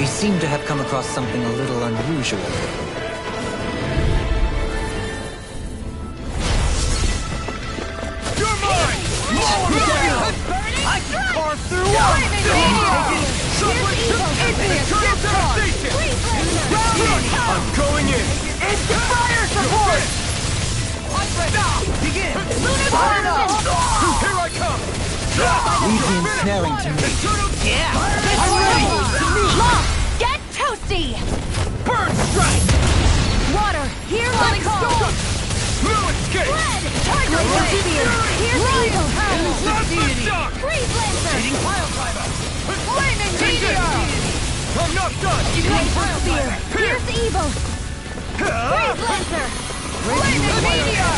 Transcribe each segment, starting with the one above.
seem to have come across something a little unusual. You're mine! I can carve through one! I'm going in! It's fire support! Begin! Here I come! Leave the ensnaring to me. Yeah! I'm ready! Lock! Get toasty! Burn strike! Water! Here I come! Blue escape! Red! Tiger Blade! Here's evil! Shock! Freeze Lancer! Pile driver! Flaming Meteor! I'm not done! Laser Spear! Here's evil! Freeze Lancer! Flaming Meteor!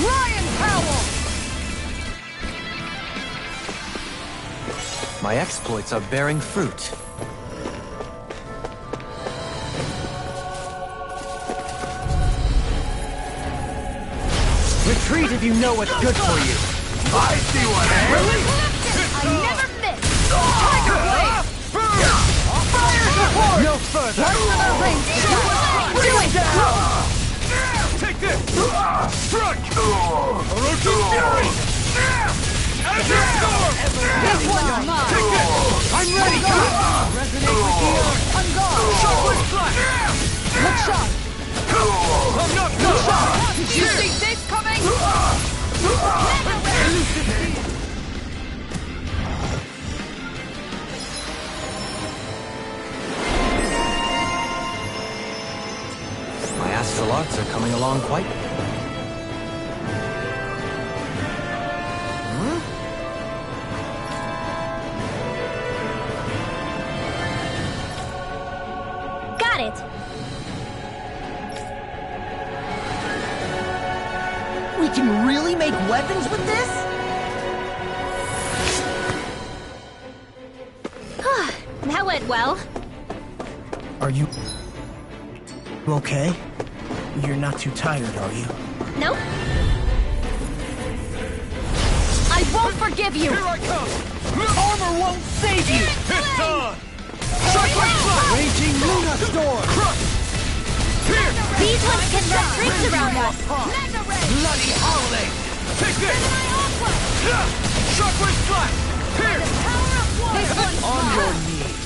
Lion Cowl! My exploits are bearing fruit. Retreat if you know what's good for you! I see what Really? I never miss! Tiger Blade! Fire support! No further! Do it! Take this! Strike! Orochi Fury! Azure Storm! This one's mine! Take this! I'm ready! Resonate with the earth! On guard! Shockwave Flash! Look sharp! I'm not done! Did you see this coming? My astral arts are coming along quite... Got it! We can really make weapons with this? That went well. Are you okay? You're not too tired, are you? Nope. I won't forgive you! Here I come! Armor won't save you! It's on! Shockwave Flash! Raging Luna Storm! Crush! Here! These ones can run rings around us! Bloody howling! Take this! Shockwave Flash! Here! This one's On mine! your knees!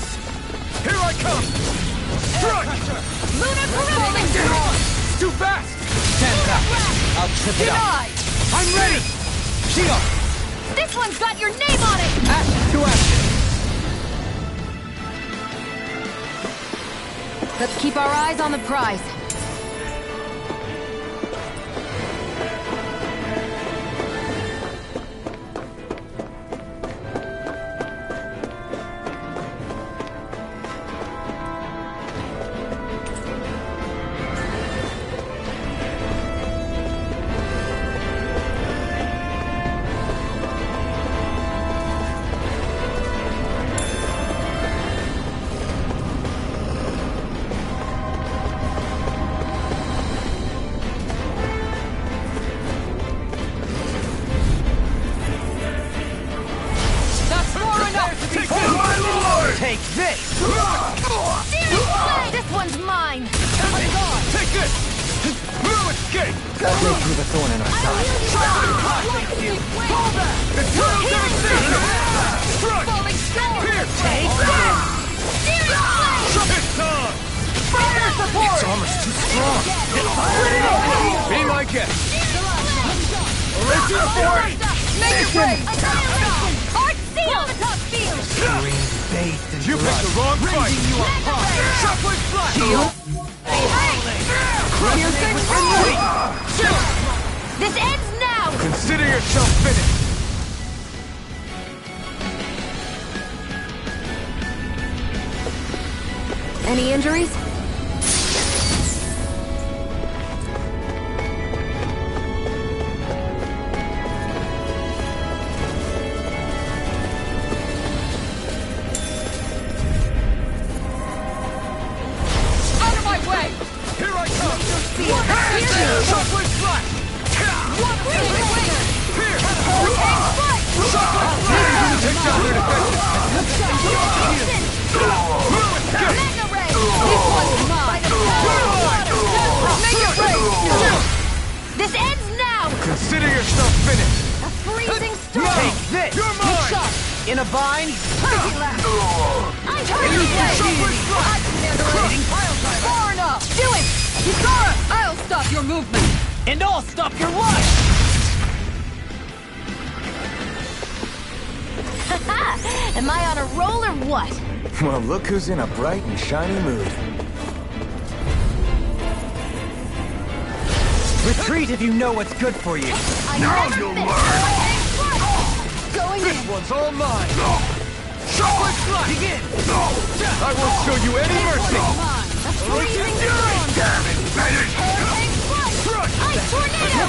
Here I come! Strike! Lunar Rolling Storm! It's too fast! Stand back! I'll trip it up. Denied! I'm ready! Shield! This one's got your name on it! Action to action! Let's keep our eyes on the prize. Take this! This one's mine! Take this! Blue escape! Break through the thorn in our side. Eternal devastation! Strike! Here! Take that! It's on! Fire support! Its armor's too strong. Be my guest! Make it break! Heart sealed! Green bathed in You blood. picked the wrong fight! Shockwave Flash! This ends now! Consider yourself finished! Any injuries? Shockwave Flash! Take down their defenses! finish! A freezing storm! Take this! You're mine! Shot! In a bind? I turn your way! I can handle it! Far enough! Do it! Kisara! I'll stop your movement! And I'll stop your life! Am I on a roll or what? Well, look who's in a bright and shiny mood. Retreat if you know what's good for you. Now you'll learn! Going This in! one's all mine! Shockwave Strike! Begin! I won't show you any mercy! A freezing storm! Hurricane Strike! Ice tornado!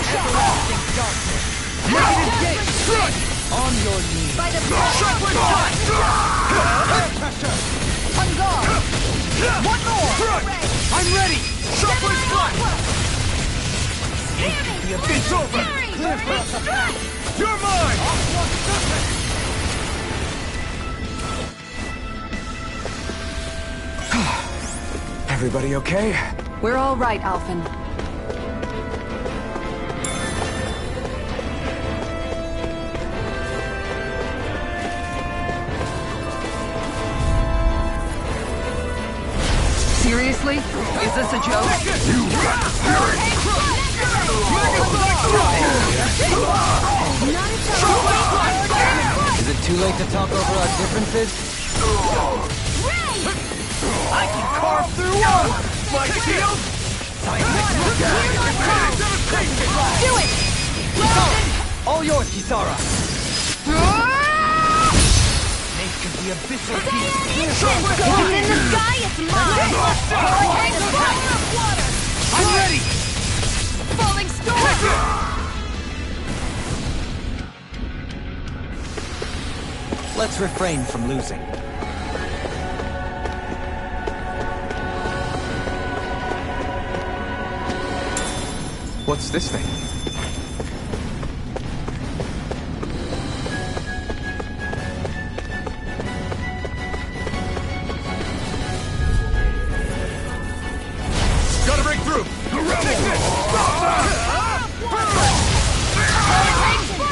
Negative gate! On your knees! By the Shockwave Strike! On guard! One more! I'm ready! Shockwave Strike! The abyss over! You're mine! Everybody okay? We're all right, Alphen. Seriously? Is this a joke? Is it too late to talk over our differences? I can carve through one! My shield! Do it! All yours, Kisara! Make of the abyssal beast! Going in the sky, it's mine! I'm ready! Falling storm! Let's refrain from losing. What's this thing? Gotta break through!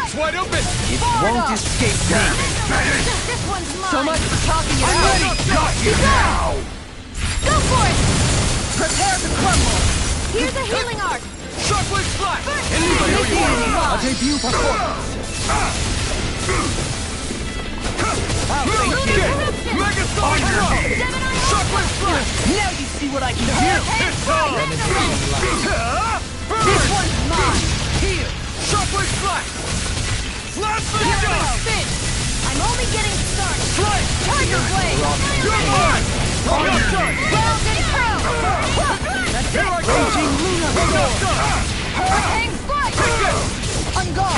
It's wide open! It won't escape me! This one's mine! So much for talking it out! Got you now! Go for it! Prepare to crumble! Here's a healing arc! Shockwave Strike! A debut performance! I'll take you! Mega Star Shockwave Strike! Now you see what I can do! It's on! This one's mine! Here! Shockwave Strike! Last shot! I'm only getting started! Strike! Tiger Blade! You're mine! Well and true! Here I go! Storm! Hurricane Strike! On guard!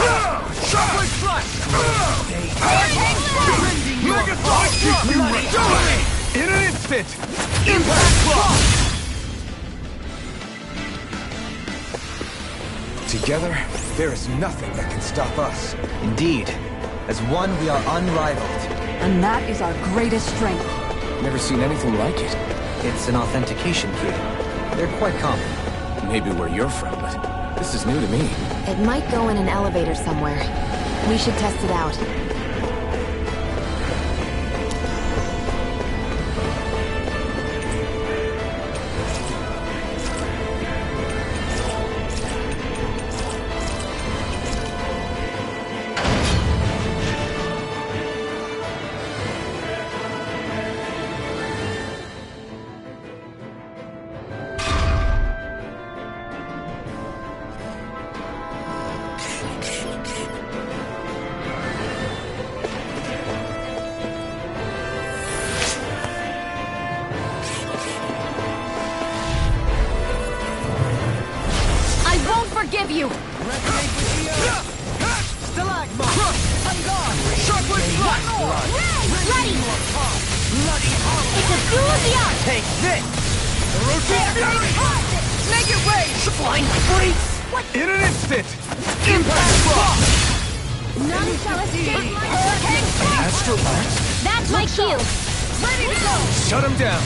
Shockwave Strike! Hurricane Strike! Mega Strike! In an instant! Impact Block! Together, there is nothing that can stop us. Indeed. As one, we are unrivaled. And that is our greatest strength. Never seen anything like it. It's an authentication key. They're quite common. Maybe where you're from, but this is new to me. It might go in an elevator somewhere. We should test it out. Forgive you! Stalagma! I'm gone! Shockwave Strike! Ready! It's a duel of the arts! Take this! Make it rain! Flying freaks! What? In an instant! Impact Block! None shall escape my hurricane strike! Astral Blast? That's my shield! Ready to go! Shut him down!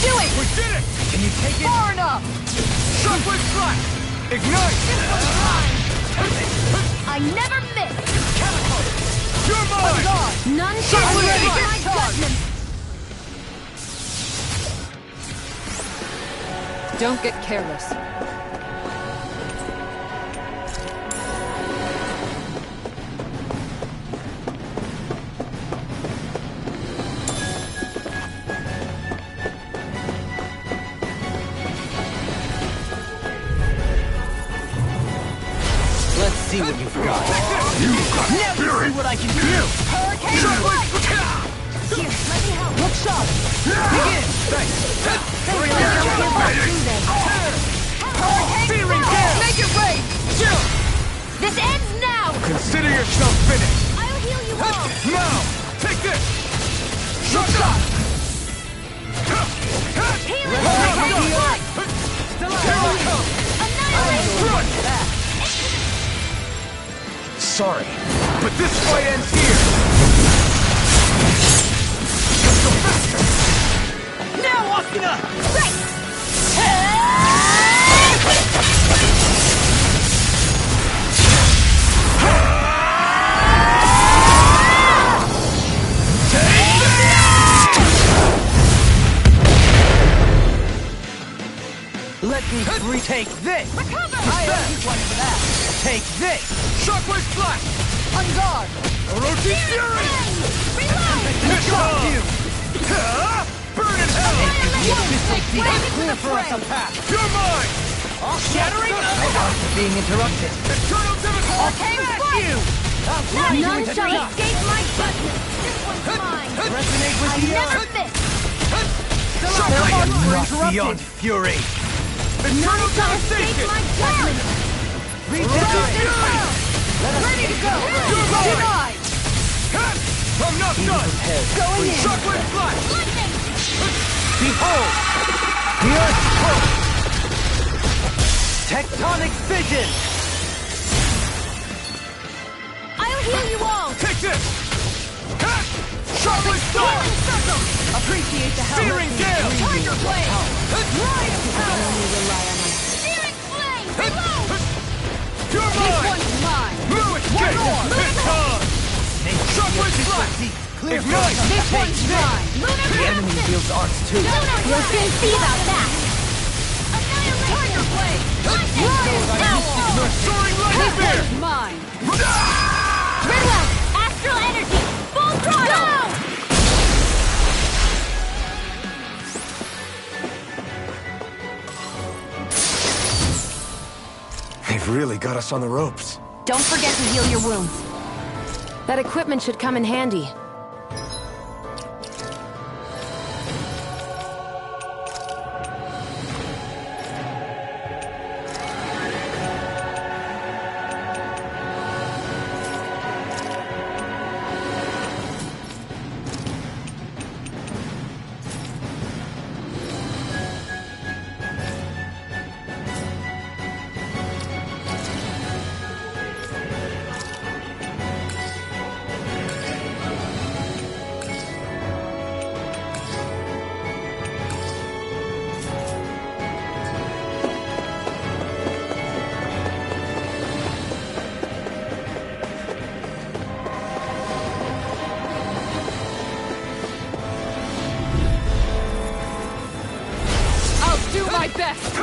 Do it! We did it! Can you take it? Far enough! Shockwave Strike! Ignite! I I never miss! You're mine! None shall ready. escape my judgment! Don't get careless. Let's see what you've got. Now you see what I can do! Hurricane strike! Here, let me help. Look sharp! Begin! Thanks! Searing gale! Make it rain! Chill! This ends now! Consider yourself finished! I'll heal you all! Now! Take this! Shock shot! Healing! Here I come! Annihilate! Run! Sorry, but this fight ends here! Let's go faster! Now, Asuna! Right! Let me retake this! Recover! I owe you one for that! Take this! Shockwave flash! On guard! Orochi Fury! Reload! Shock you! Burn in hell! Clear for us a path! You're mine! Shattering! Being interrupted! Eternal Devastation! Arcane strike! None shall escape my judgment! This one's mine! Resonate with I the never earth! miss! Not beyond fury! None shall escape my judgment! Reach it! Ready to go! Denied! I'm not done! Going in! Shockwave flash! Lightning! Behold! The earth's hope! Tectonic vision! I'll heal you all! Take this! Shockwave flash! Healing circle! Appreciate the help! Searing gale! Tiger blade! Ride of power! Searing flame! Reload! You're This mine! one's mine! Blue escape! It's time! Shockwave flash! Clear for Ignite! us! This one's mine! Lunar The enemy Eruption! wields arts too! We'll soon see about that! Annihilate! Tiger blade! Lightning! Owl! Soaring light This spear! one's mine! Ridwell! Astral energy! Full throttle! They've really got us on the ropes. Don't forget to heal your wounds. That equipment should come in handy. My best!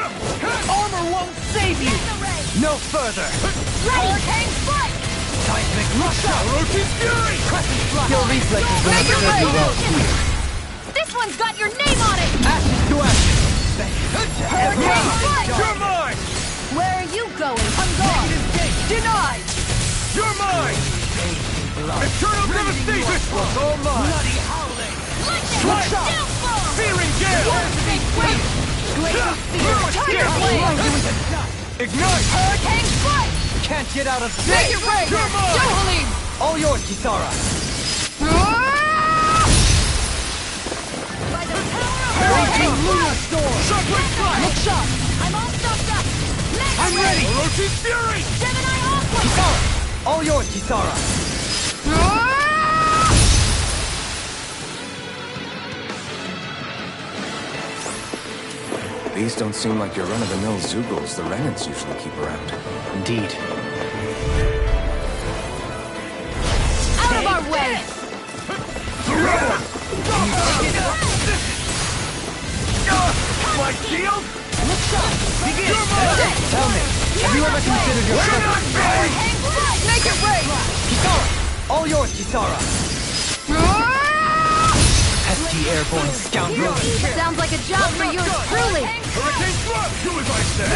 Armor won't save you! No further! Hurricane strike! Seismic rush! Orochi Fury! Crescent fly! Your reflexes will Make it serve you rain! well here! This one's got your name on it! Ashes to ashes! Hurricane strike! You're mine! Where are you going? On guard! Denied! You're mine! Eternal devastation! This was all mine! Bloody howling! Lightning! Strike! Downfall! Searing gale! Tiger blade! Ignite! Hurricane strike! Can't get out of Make this! it rain! You're mine! Johalim! All yours, Kisara! By the power of Raging Hurricane Lunar strike! Storm! Shockwave flash! Look sharp! I'm all stocked up! Mega I'm ray! ready! Orochi Fury! Gemini Aqua! Kisara! All yours, Kisara! These don't seem like your run-of-the-mill Zoogles the Renans usually keep around. Indeed. considered your presence. Make it rain! Kisara! All yours, Kisara! Pesky airborne scoundrel! Sounds like a job for yours truly! Hurricane Thrust! Do as I say!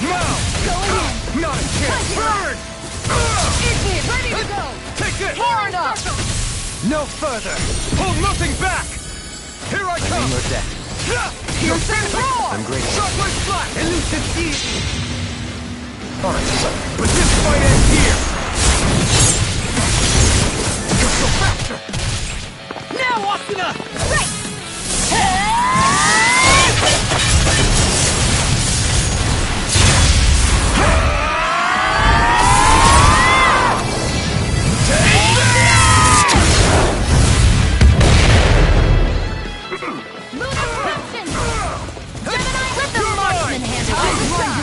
Now! Going in! Not a chance! Burn! Ignis! Ready to go! Take it! Pouring up! No further! Hold nothing back! Here I come! On your deck. Piercing roar! I'm grateful. Shockwave Slash! Elusive deity! Fine, but this fight ends here! Go faster! Now, Asuna!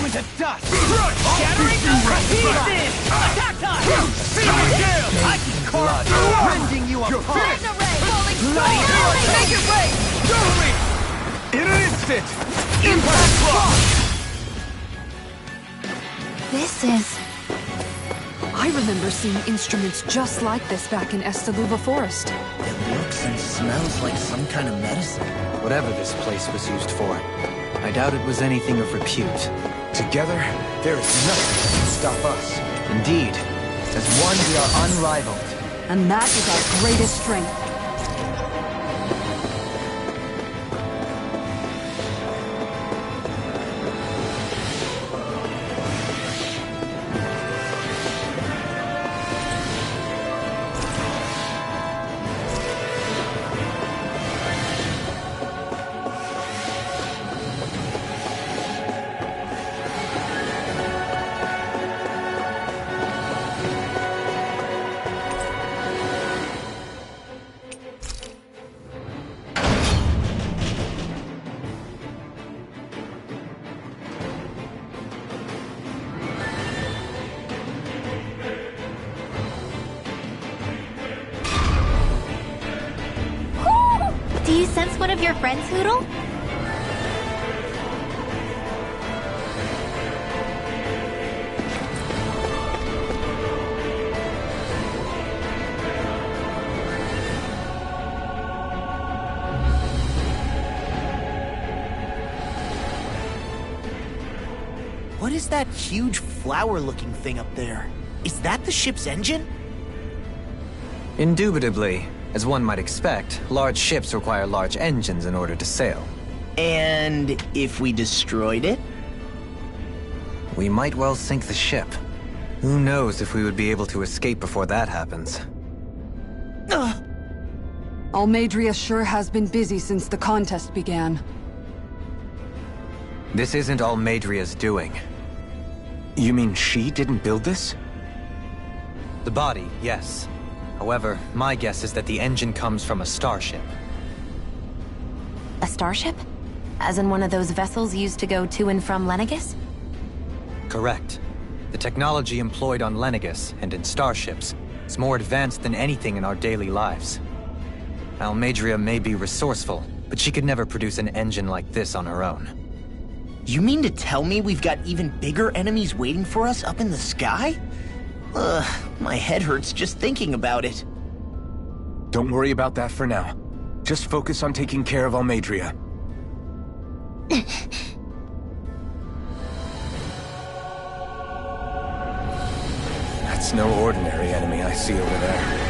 To dust! Shattering Pieces! Attack time! Fever Gale! I can carve rending you apart! Bloody make it rain! Hurry! In an instant! Impact block! This is... I remember seeing instruments just like this back in Estaluva Forest. It looks and smells like some kind of medicine. Whatever this place was used for, I doubt it was anything of repute. Together, there is nothing that can stop us. Indeed, as one we are unrivaled. And that is our greatest strength. Do you sense one of your friends, Hoodle? What is that huge flower-looking thing up there? Is that the ship's engine? Indubitably. As one might expect, large ships require large engines in order to sail. And if we destroyed it? We might well sink the ship. Who knows if we would be able to escape before that happens. Almadria sure has been busy since the contest began. This isn't Almadria's doing. You mean she didn't build this? The body, yes. However, my guess is that the engine comes from a starship. A starship? As in one of those vessels used to go to and from Lenegis? Correct. The technology employed on Lenegis and in starships is more advanced than anything in our daily lives. Almadria may be resourceful, but she could never produce an engine like this on her own. You mean to tell me we've got even bigger enemies waiting for us up in the sky? My head hurts just thinking about it. Don't worry about that for now. Just focus on taking care of Almadria. That's no ordinary enemy I see over there.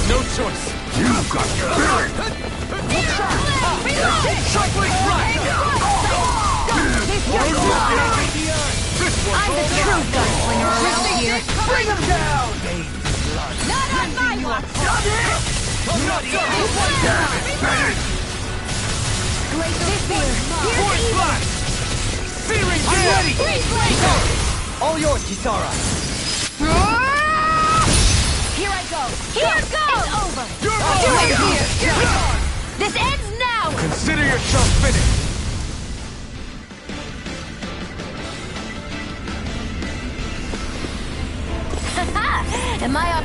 No choice! You've got spirit! Shockwave Thrust! I'm the true gunslinger around here. Bring them down! Not on my watch! Glacial Spear! Here's evil! Searing ready! Freeze Blazer! All yours, Kisara. Here I go! Here goes! It's over! You're Do it mine! here! This ends now! Consider yourself finished! Am I up?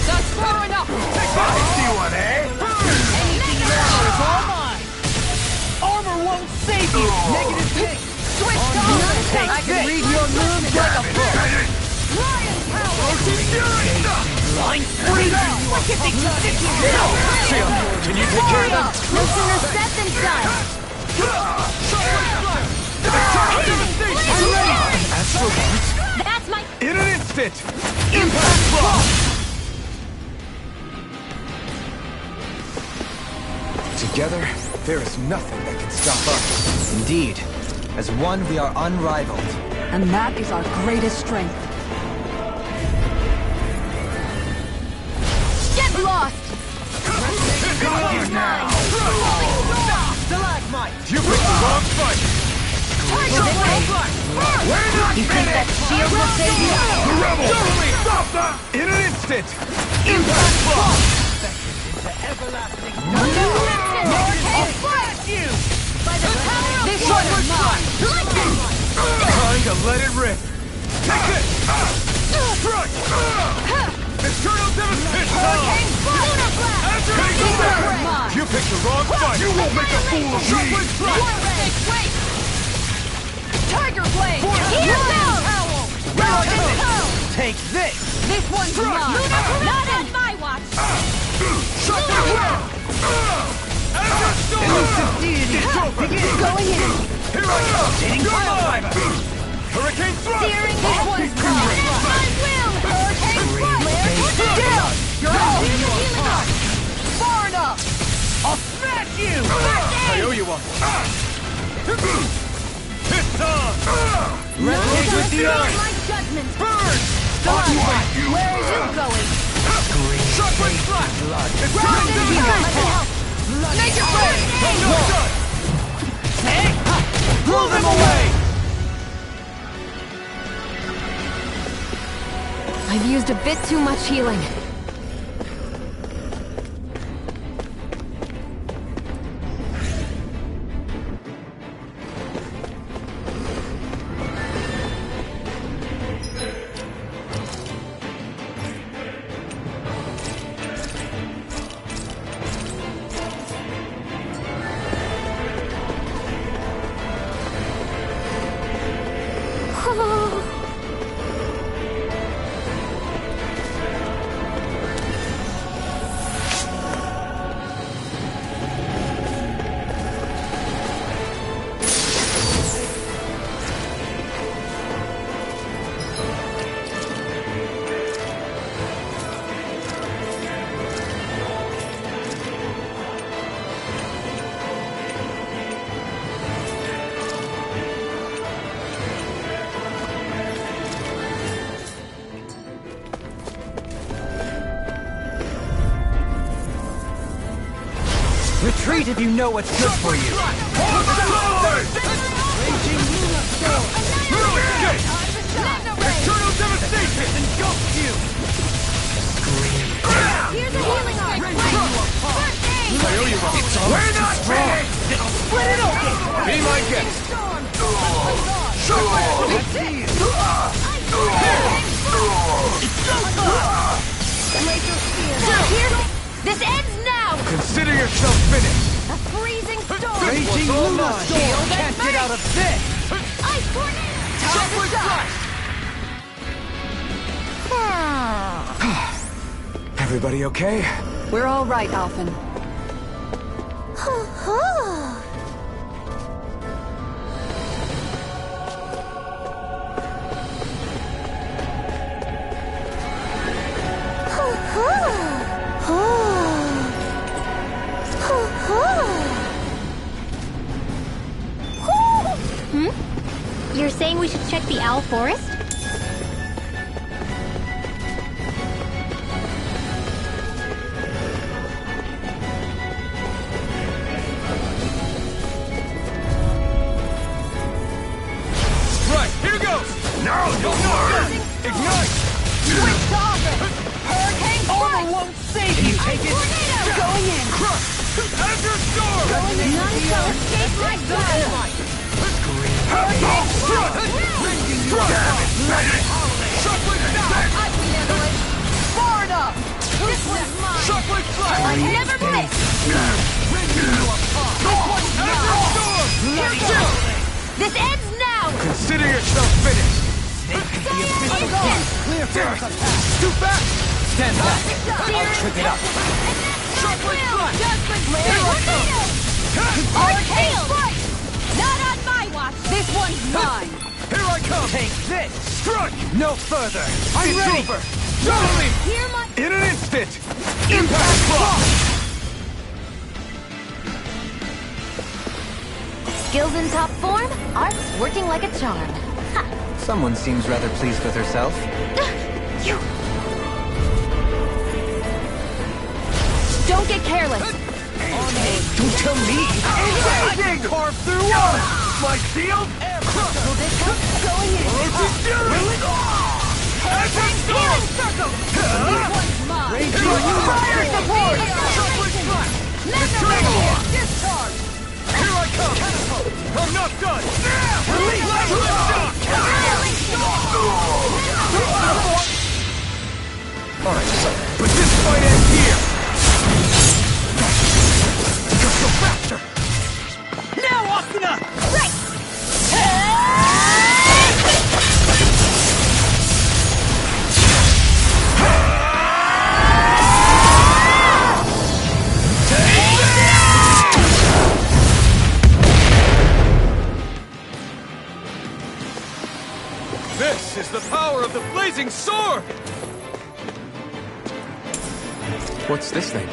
That's far enough! See one, eh? Anything now is all mine! Armor won't save you. Negative ping. Switch to I can read your moves like a book. Lion Power! Line freezing. Look at the Can you take care of them? No sooner said than done! That's my... In an instant! Impact block! Together, there is nothing that can stop us. Indeed. As one, we are unrivaled. And that is our greatest strength. Get lost! Stalagmite. You picked the wrong fight! You think that shield will save you? The rebel! Stop that! In an instant! Impact block! You! By the power of this one is mine! Lightning! Time to let it rip! Take it! Strike! Eternal devastation! Hurricane Lunar Blast! Mine! You picked the wrong fight! You won't make a fool of me! Wait! Tiger Blade! Here goes! Round and pound! Take this. This one's mine! Not on my watch! Shut down! Elusive deity. Going in! Here I go! Hitting pile driver. Hurricane thrust! Steering this one's mine! I will! Hurricane Blast! Down! You're all healing up! Far enough! I'll smash you. I owe you one! It's on! Resonate with the earth. My judgment! Burn! Stalagmite. Where are you going? Shockwave flash! Eternal Let me devastation! help! Make your way! No done! Blow them away. I've used a bit too much healing. Retreat if you know what's good for you. Raging Luna Storm. Eternal devastation! Engulfs you. Here's a healing arm! First aid! I owe you one! We're not finished! Split it open. Be my guest! Glacial Spear! Here! This ends now! Consider yourself finished! A freezing storm! Raging Luna Storm can't get out of this. Ice Tornado! Time to shine! Everybody okay? We're all right, Alphen. You're saying we should check the owl forest? Right, here goes! Now you'll learn! Ignite! Switch to offense! Hurricane Armor strike! won't save you! Take it! Tornado! Going in! Crush! Enter storm! None shall escape my dynamite! Hurricane strike! Chocolate strike! I can handle it! Far enough! This one's mine! Chocolate strike! I never miss! Enter storm! This ends now! Consider yourself finished! Instant! Clear for us. Too fast! Stand back. I'll trip it up. Chocolate strike! Arcane strike! Not on my watch! This one's mine! Here I come! Take this! Strike! No further! I'm It's ready! over! Totally! Hear my... In an instant! Impact block! Skills in top form, art's working like a charm. Ha! Someone seems rather pleased with herself. You... Don't get careless! Don't tell me! I can carve through one! My shield! Will this come? Going in! Enter storm! Healing circle! This one's mine! Fire support! Chocolate strike! Magnum discharge! Here I come! I'm not done! Alright, but this fight ends here! Go faster! Now, Asuna! Right! This is the power of the blazing sword! What's this thing?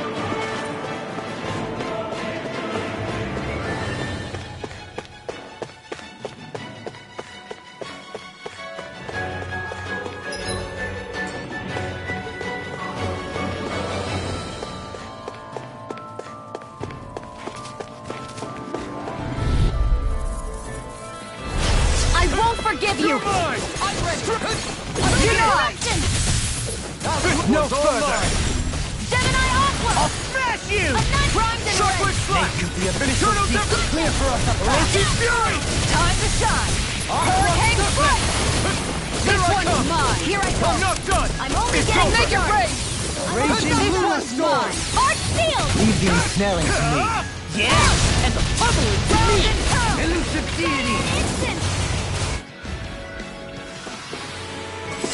I won't forgive you! You're mine! I'm ready! Denied! No further! Gemini Aqua! I'll smash you! Primed and Chocolate ready! strike! Eternal Tempest clear for us up ahead! Roshi Fury! Time to shine! Hurricane strike! This one's mine! Here I I'm come! not done! I'm only It's getting over. make it rain! Raging This Luna one's Storm! mine! Arch Field! Leave the ensnaring to me. Yeah! And the puzzle is to me! and pound! Elusive deity! Instant!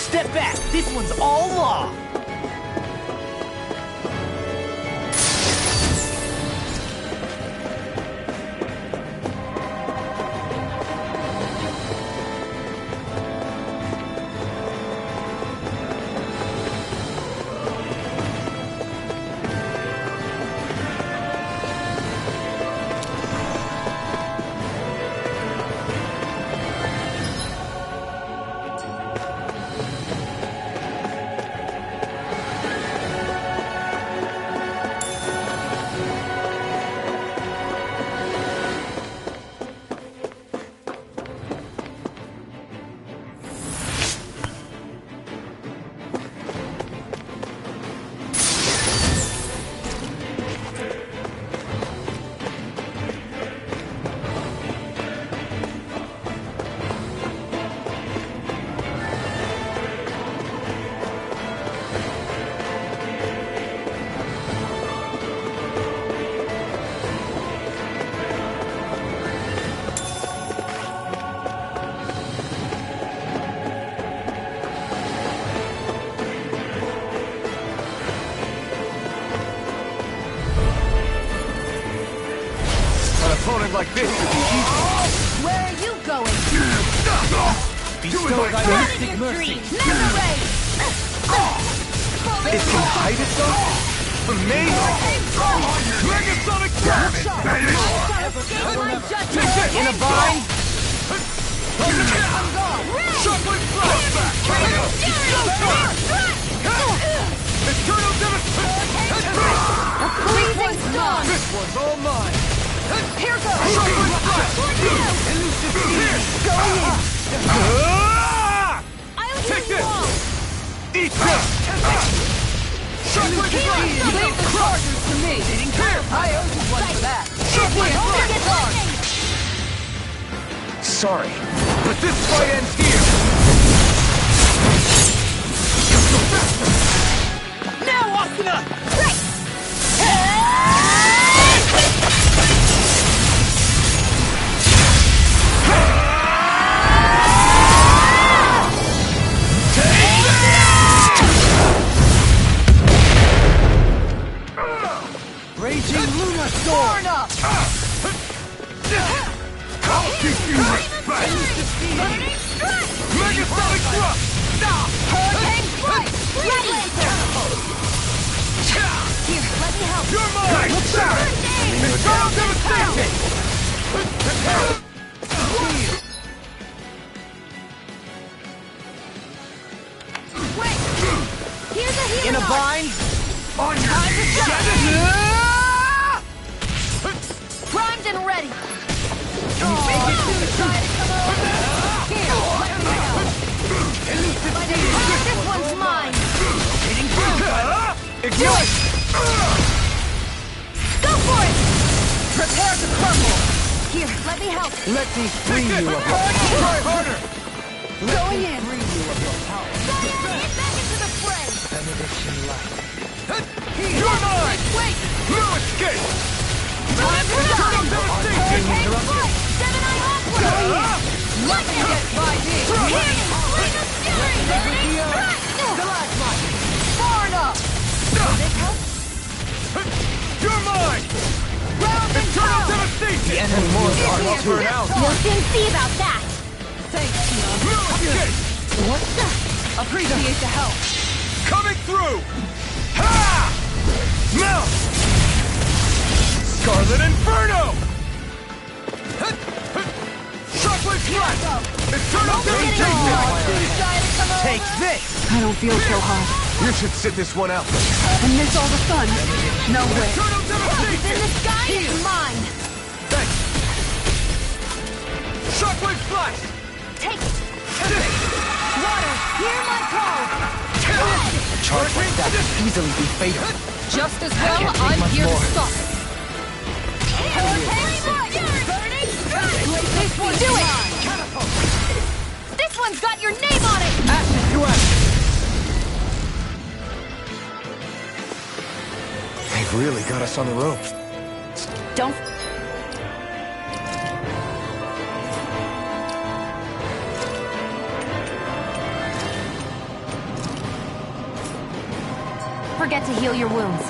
Step back! This one's all law! like this could be easy. Where are you going? Bestow thy mystic mercy. Mega Ray! It can hide itself? Amazing! Megasonic Damage! In a bind? Chocolate Flashback! Eternal Devastation! A freezing storm! This one's all mine! Here goes! Chocolate Flash! Elusive Here! Going in! I'll Take heal you this! all! Eat this! Chocolate Flash! Leave the chargers to me! Here! I owe you one for that! Chocolate Don't get Flash! hard! Sorry, but this fight ends here! Now, Asuna! Right! Raging Luna Storm! I'll keep you right back! Megasonic Thrust! Hurricane Strike! Red Lantern! Here, let me help. You're mine! Look sharp! Eternal Devastation! Wait! Here's a healing In a arc. bind? On your knees! Primed and ready! Try to come over! Here, let me help! This one's mine! Ignite! Go for it! Prepare to crumble! Here, let me help! Let me free you of your Try harder! Going in! free you of your power. Get back into the fray! Benediction light. You're mine! Wait! No escape! Time to Eternal die! Devastation! Hurricane Strike! Seven-Eye Aqua! Let me get by me! Here! Ring of Fury! Burning Strike! Far enough! This help? You're mine! Round and Eternal round! Devastation! enemy more Here, are here, burn here. out. We'll soon see about that. Thanks, Tion. No escape! What the? Appreciate the help. Coming through! Ha! Now! Scarlet Inferno! Chocolate Flash! Eternal Devastation! Take this! I don't feel so hot. You should sit this one out. And miss all the fun. No way. Eternal What's in Devastation! the sky is mine. Thanks! Chocolate Flash! Take it. Water, hear my call. A charge like that could easily be fatal. Just as can't well, take I'm much here more. to stop it. This one, do it! This one's got your name on it! Ashes to ashes! They've really got us on the ropes. Don't... forget to heal your wounds.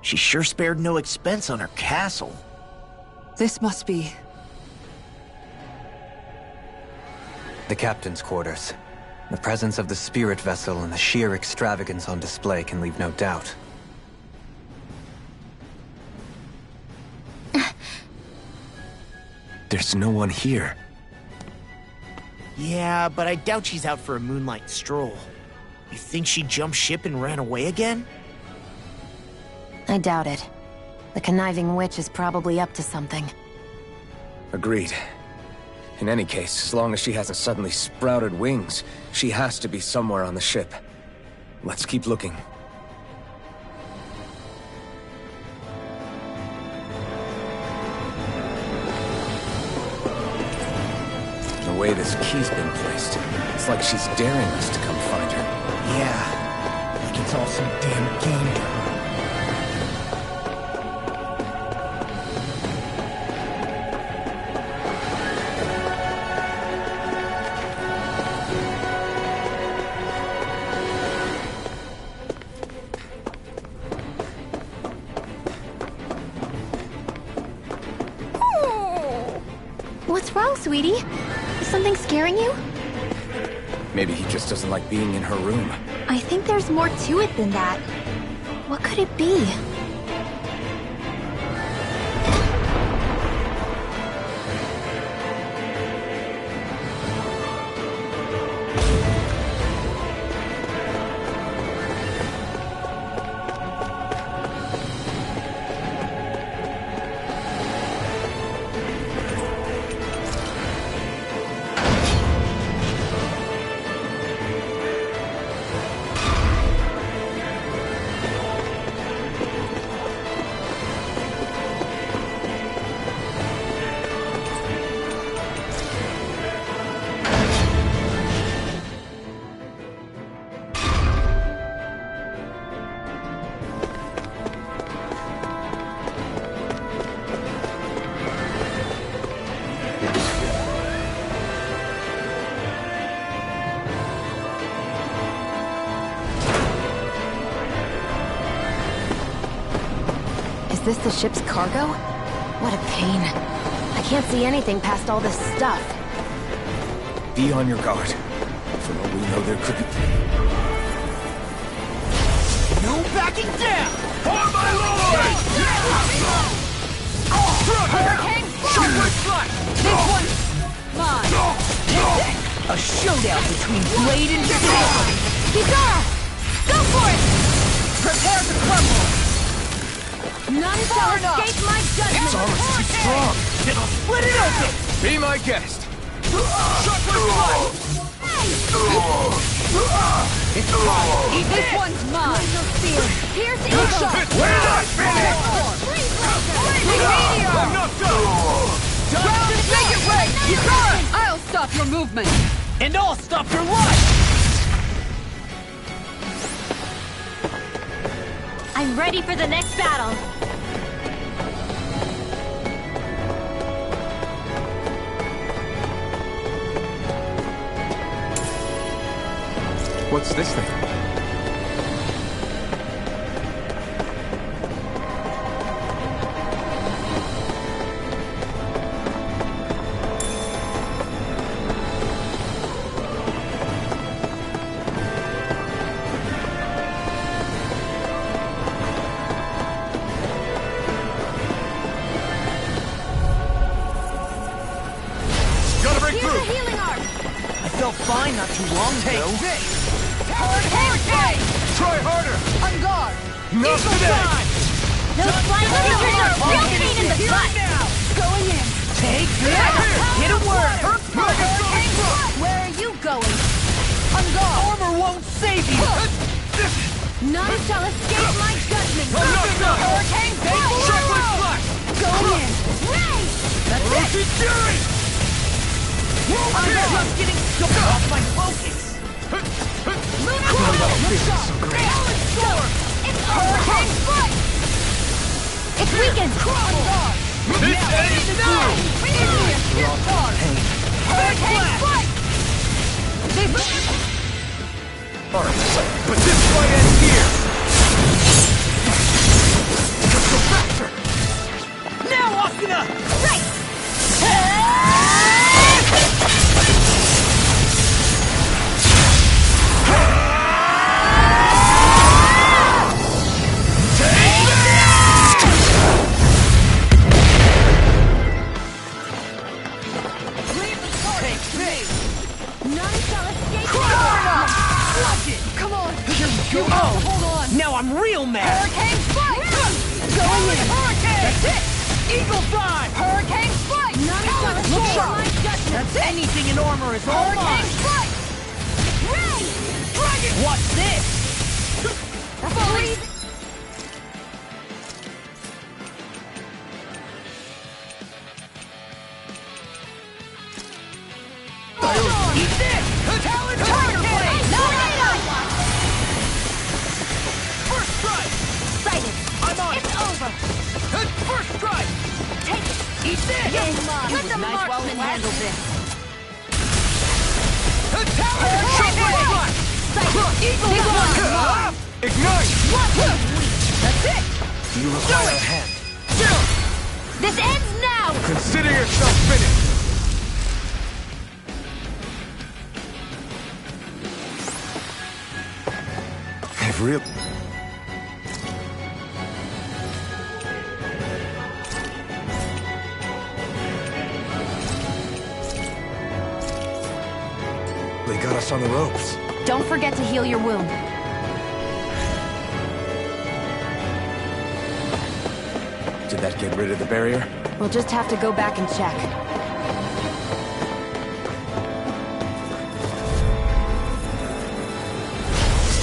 She sure spared no expense on her castle. This must be... The captain's quarters. The presence of the spirit vessel and the sheer extravagance on display can leave no doubt. There's no one here. Yeah, but I doubt she's out for a moonlight stroll. You think she jumped ship and ran away again? I doubt it. The conniving witch is probably up to something. Agreed. In any case, as long as she hasn't suddenly sprouted wings, she has to be somewhere on the ship. Let's keep looking. way this key's been placed. It's like she's daring us to come find her. Yeah, like it's all some damn game to her. What's wrong, sweetie? Is something scaring you? Maybe he just doesn't like being in her room. I think there's more to it than that. What could it be? Is this the ship's cargo? What a pain. I can't see anything past all this stuff. Be on your guard. For all we know, there could be... No backing down! For my lord! Hurricane Shockwave Strike! This one's mine! A showdown between blade and sword! Kisara! Go for it! Prepare to crumble! None shall escape my judgment! Its armor's too strong! It'll split it open! Be my guest! Shockwave Strike! It's mine! Eat this one's mine! Pierce Good eagle! shot! Where did I finish? I'm not done! Round and make it right! Kisara! I'll stop your movement! And I'll stop your life! I'm ready for the next battle. What's this thing? Gotta break Here's through! a healing arm! I felt fine not too long ago. Take this! Hurricane! Try harder! On guard! Not today! Those flying lasers are a real pain in the butt. Going in! Take this! Hit a word! Hurricane! Where are you going? On guard! Armor won't save you! None shall escape my judgment! I'm not done! Hurricane! Shockwave Flash! Going in! Ray! That's it! Fury! I'm just getting off my focus! It's Hurricane Foot! It's weakened! This ends now! Hurricane Foot! But this fight ends here! Just go faster! Now, Asuna! Right! Take this! None shall escape Watch it! Come on! Here we go! Oh! Hold on! Now I'm real mad! Hurricane Foot! Going in! Hurricane! That's it! Eagle Fly! Hurricane Foot! None shall Look escape sharp! my judgment! That's it! Anything in armor is all Hurricane mine! Foot! Ray! Dragon! What's this? Freeze! handle this. Ignite! That's it! You require a hand. This ends now! Consider yourself finished! I've really... They got us on the ropes. Don't forget to heal your wound. Did that get rid of the barrier? We'll just have to go back and check.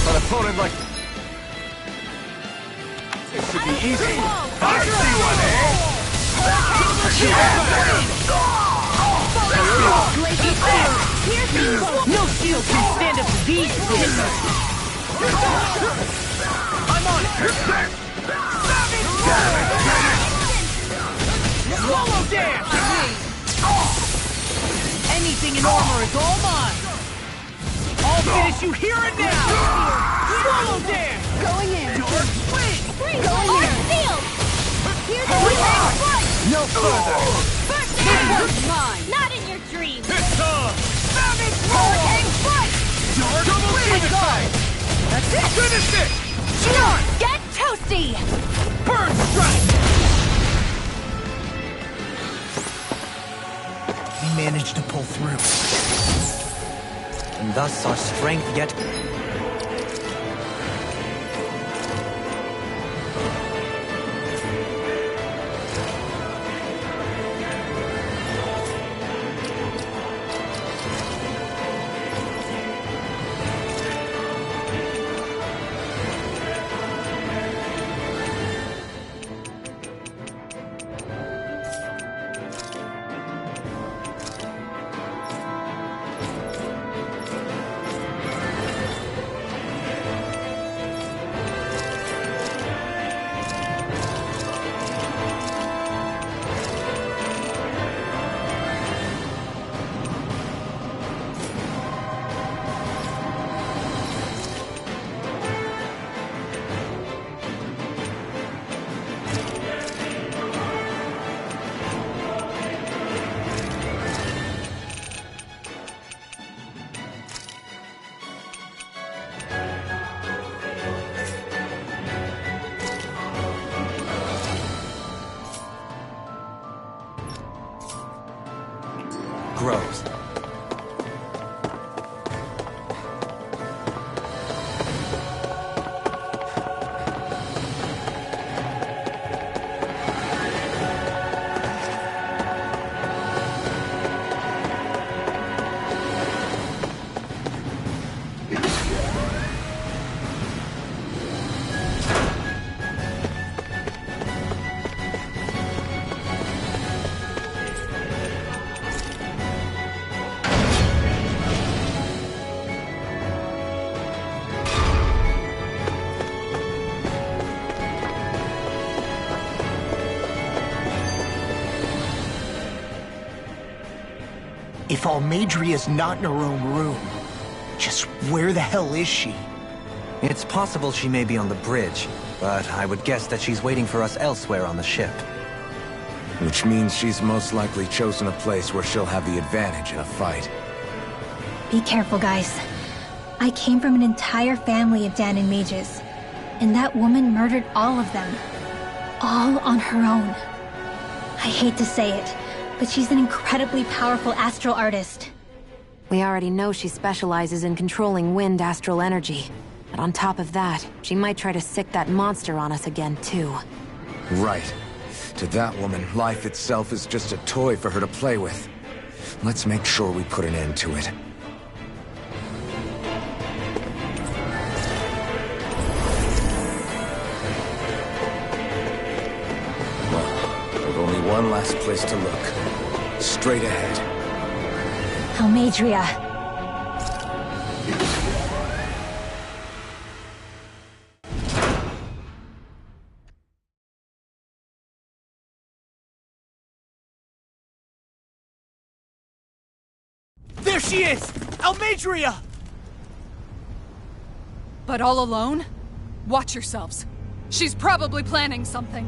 An opponent like... It should be easy. I see one, eh? No shield can stand up to these hits. I'm on it! Swallow dance! Anything in armor is all mine! I'll finish you here and now! Swallow dance! Going in! Dark swing! Going in! Sealed! Here's the fight! No further! This one's mine! Not in your dreams! It's on! Hurricane fight! Double suicide! That's it! Finish it! Sure! Get toasty! Burn strike! We managed to pull through. And thus our strength yet... grows. If Almadria's not in her own room, just where the hell is she? It's possible she may be on the bridge, but I would guess that she's waiting for us elsewhere on the ship. Which means she's most likely chosen a place where she'll have the advantage in a fight. Be careful, guys. I came from an entire family of Danon mages, and that woman murdered all of them. All on her own. I hate to say it, but she's an incredibly powerful astral artist. We already know she specializes in controlling wind astral energy. But on top of that, she might try to sick that monster on us again, too. Right. To that woman, life itself is just a toy for her to play with. Let's make sure we put an end to it. Well, we've only one last place to look. Straight ahead. Almadria. she is! Almadria! But all alone? Watch yourselves. She's probably planning something.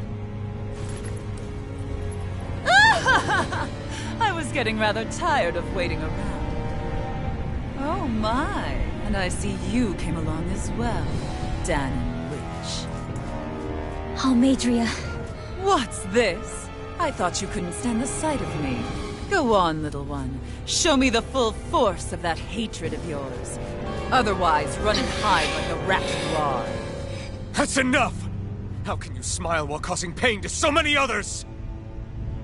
I was getting rather tired of waiting around. Oh my, and I see you came along as well, Dan Witch. Almadria. What's this? I thought you couldn't stand the sight of me. Go on, little one. Show me the full force of that hatred of yours. Otherwise, run and hide like a rat you are. That's enough! How can you smile while causing pain to so many others?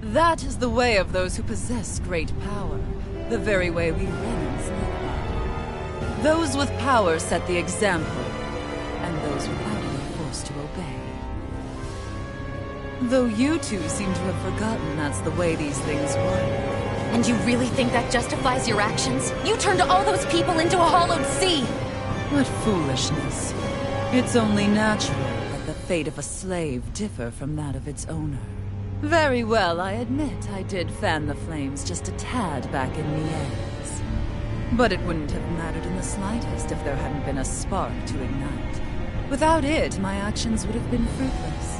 That is the way of those who possess great power. The very way we Renans live by. Those with power set the example, and those without it are forced to obey. Though you two seem to have forgotten that's the way these things work. And you really think that justifies your actions? You turned all those people into a hollowed sea! What foolishness. It's only natural that the fate of a slave differ from that of its owner. Very well, I admit I did fan the flames just a tad back in Nies. But it wouldn't have mattered in the slightest if there hadn't been a spark to ignite. Without it, my actions would have been fruitless.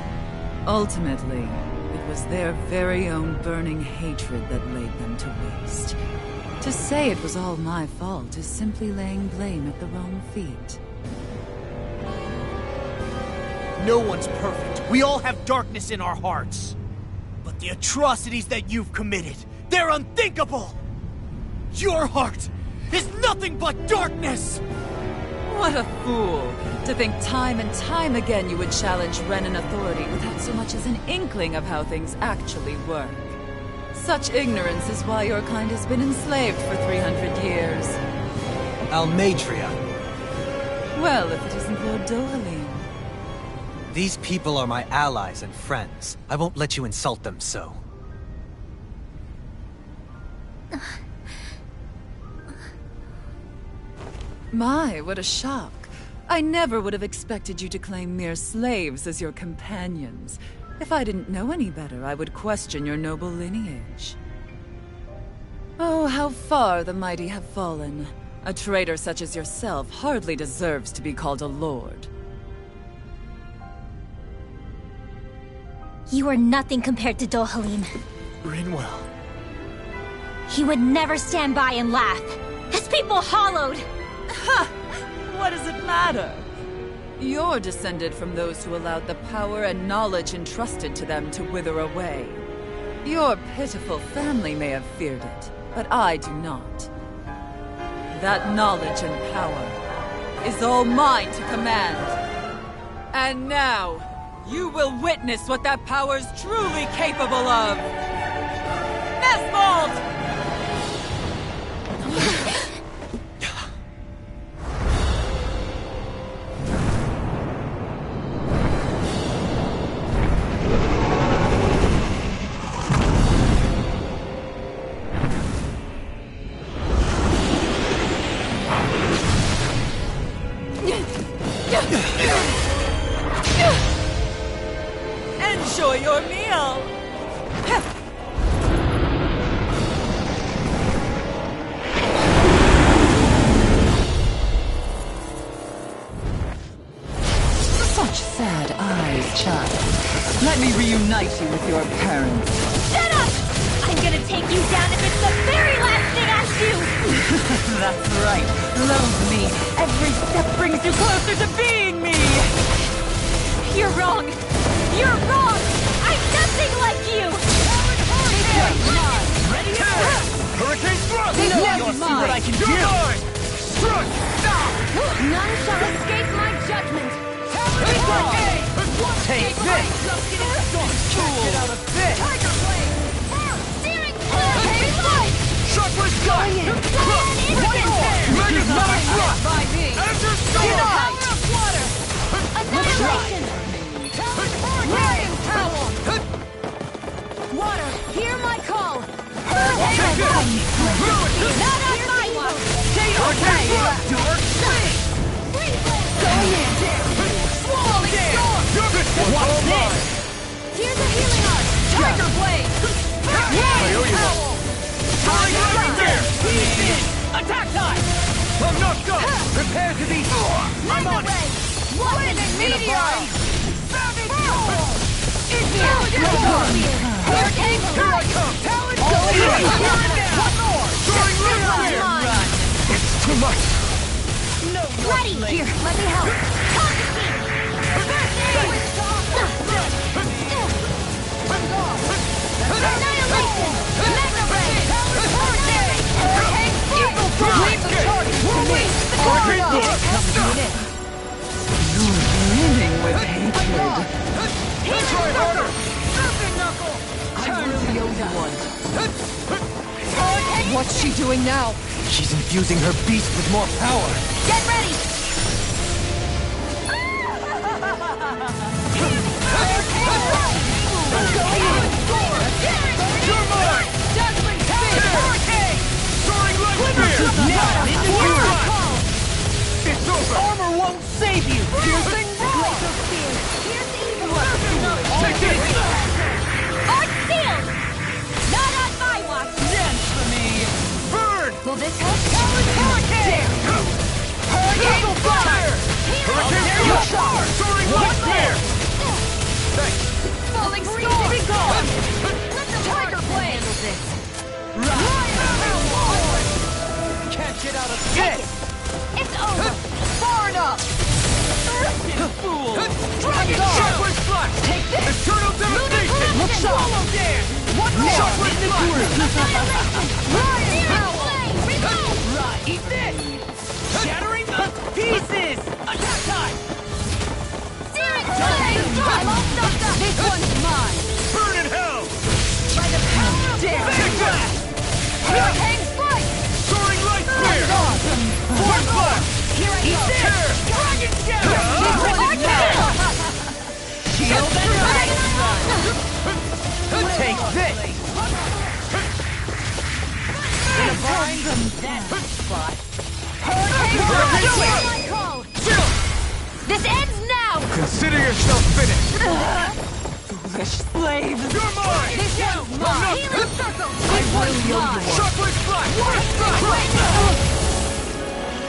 Ultimately, it was their very own burning hatred that laid them to waste. To say it was all my fault is simply laying blame at the wrong feet. No one's perfect. We all have darkness in our hearts. But the atrocities that you've committed, they're unthinkable! Your heart is nothing but darkness! What a fool! To think time and time again you would challenge Renan authority without so much as an inkling of how things actually work. Such ignorance is why your kind has been enslaved for 300 years. Almadria. Well, if it isn't Lord Dohalim. These people are my allies and friends. I won't let you insult them so. My, what a shock. I never would have expected you to claim mere slaves as your companions. If I didn't know any better, I would question your noble lineage. Oh, how far the mighty have fallen. A traitor such as yourself hardly deserves to be called a lord. You are nothing compared to Dohalim. Rinwell. He would never stand by and laugh. His people hollowed! Ha! What does it matter? You're descended from those who allowed the power and knowledge entrusted to them to wither away. Your pitiful family may have feared it, but I do not. That knowledge and power is all mine to command. And now, you will witness what that power's truly capable of! Nesmold! Enjoy your meal! Such sad eyes, child. Let me reunite you with your parents. Shut up! I'm gonna take you down if it's the very last thing I do! That's right. Loathe me. Every step brings you closer to being me! You're wrong! You're wrong! I'm nothing like you! Ready? Hurricane thrust! Now You'll see what I can do! Strike! None shall escape my judgment. Take this! Get out of this! Tiger blade! Steering clear! Shockless gun! Megasonic thrust! By me! Enter Power storm! of water! Annihilation! Ryan Towel! Water, hear my call! Take it! Not on my watch! Hurricane thrust! Going in! Swallowing storm! What's this? Here's a healing art! Tiger blade! Ryan Towel! Right there! Attack! Meteor! Savage Roll! Hurricane Strike! Talon One more! Soaring Raceing! Run! It's too much! No Ready! Here, let me help! Annihilation! Mega Ray! Hurricane! Eagle Fly! Leave the target to me! Brimming with hatred. Try harder! I'm really the only one. What's she doing now? She's infusing her beast with more power. Get ready! You're mine! Dazzling Speed! Hurricane! Soaring Light Spear! Now I'm in the call! It's over! Armor won't save you! Piercing roar! Take this! Art sealed! Not on my watch! Dance for me! Burn! Will this help? Hurricane! Hurricane Fire! Hurricane Storm! Soaring Light Spear! Thanks! Falling Storm! Be gone! Let the Tiger Blade handle this! Can't get out of Take it! It's over! Far enough! Fool! Dragon Guard! Shockwave Flash! Take this! Eternal Devastation! Looks up! Swallow Dance! One more! Shockwave Flash! Ryan Flame! Reload! Right! Eat this! Shattering the pieces! Attack time! Searing Flame! I'm all stuffed up! This one's mine! Burn in hell! By the power of Big Dare! Blast! Hurricane Strike! Soaring Light Spear! Force Blast! Here I go! Tear! Dragon Shadow! Shield and Dragon Run! Take this! Divine from that spot! Hurricane Hurricane call! This ends now! Consider yourself finished! Foolish slaves. You're mine! This one's mine! Healing Circle! This one's mine! Shockwave Flash!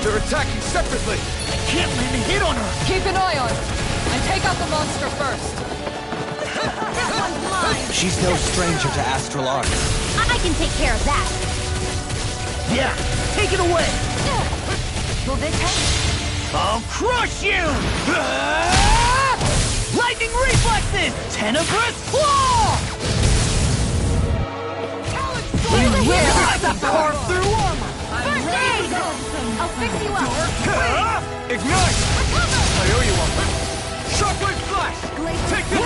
They're attacking separately! I can't land a hit on her! Keep an eye on her, and take out the monster first! This one's mine! She's no stranger to astral arts. I can take care of that! Yeah, take it away! Will this help? I'll crush you! Lightning reflexes! Tenebrous claw! We will Carve through armor! First aid! I'll fix you up! Ignite! Recover! I owe you one! Shockwave Flash! Take this!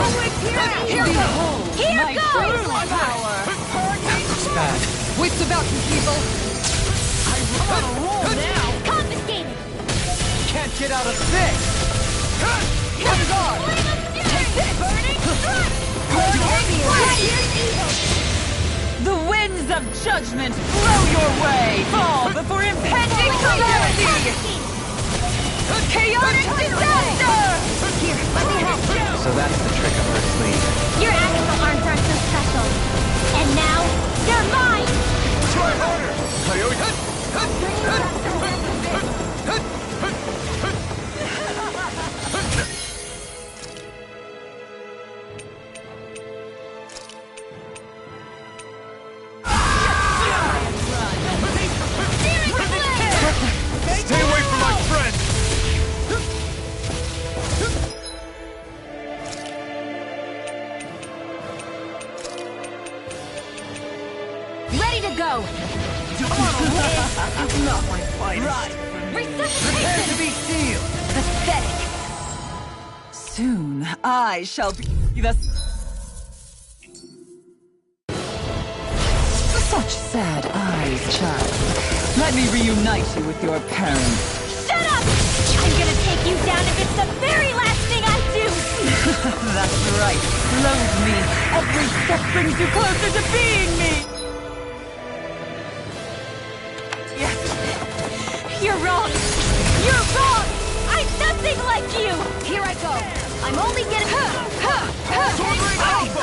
Here goes! Here my goes! true power. It's bad. Wits about you, people! I'm on a roll now! Confiscated! Can't get out of this! One guard! Take this! Burning strike! The winds of judgment blow your way. Fall before impending calamity. Chaotic disaster! Here, let me help! So that's the trick up her sleeve. Your astral arms aren't so special. And now, they're mine! Try harder! I owe you! Stay away from my friend! Ready to go! It's not my fight. Resuscitation! To be sealed! Pathetic! Soon I shall be the... Such sad eyes, child. Let me reunite you with your parents. Shut up! I'm gonna take you down if it's the very last thing I do! That's right. Loathe me. Every step brings you closer to being me. Yes. You're wrong! You're wrong! I'm nothing like you! Here I go! I'm only getting...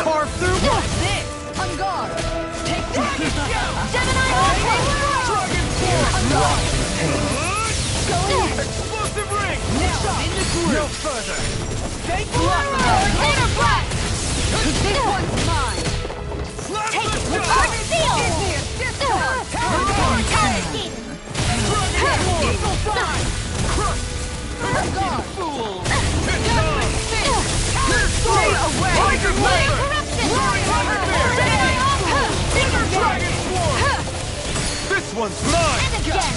Carve through What's this? On guard! Take this! Gemini Hawk! Dragon Force! On guard! Go in! Explosive ring! Now I'm in the groove. No further. Take Later blast! This one's mine! Take it with our seal! Give me a disc Eagle Fly! fool. Stay away! Tiger Blade! Corruption! Dragon Swarm! This one's mine! And again!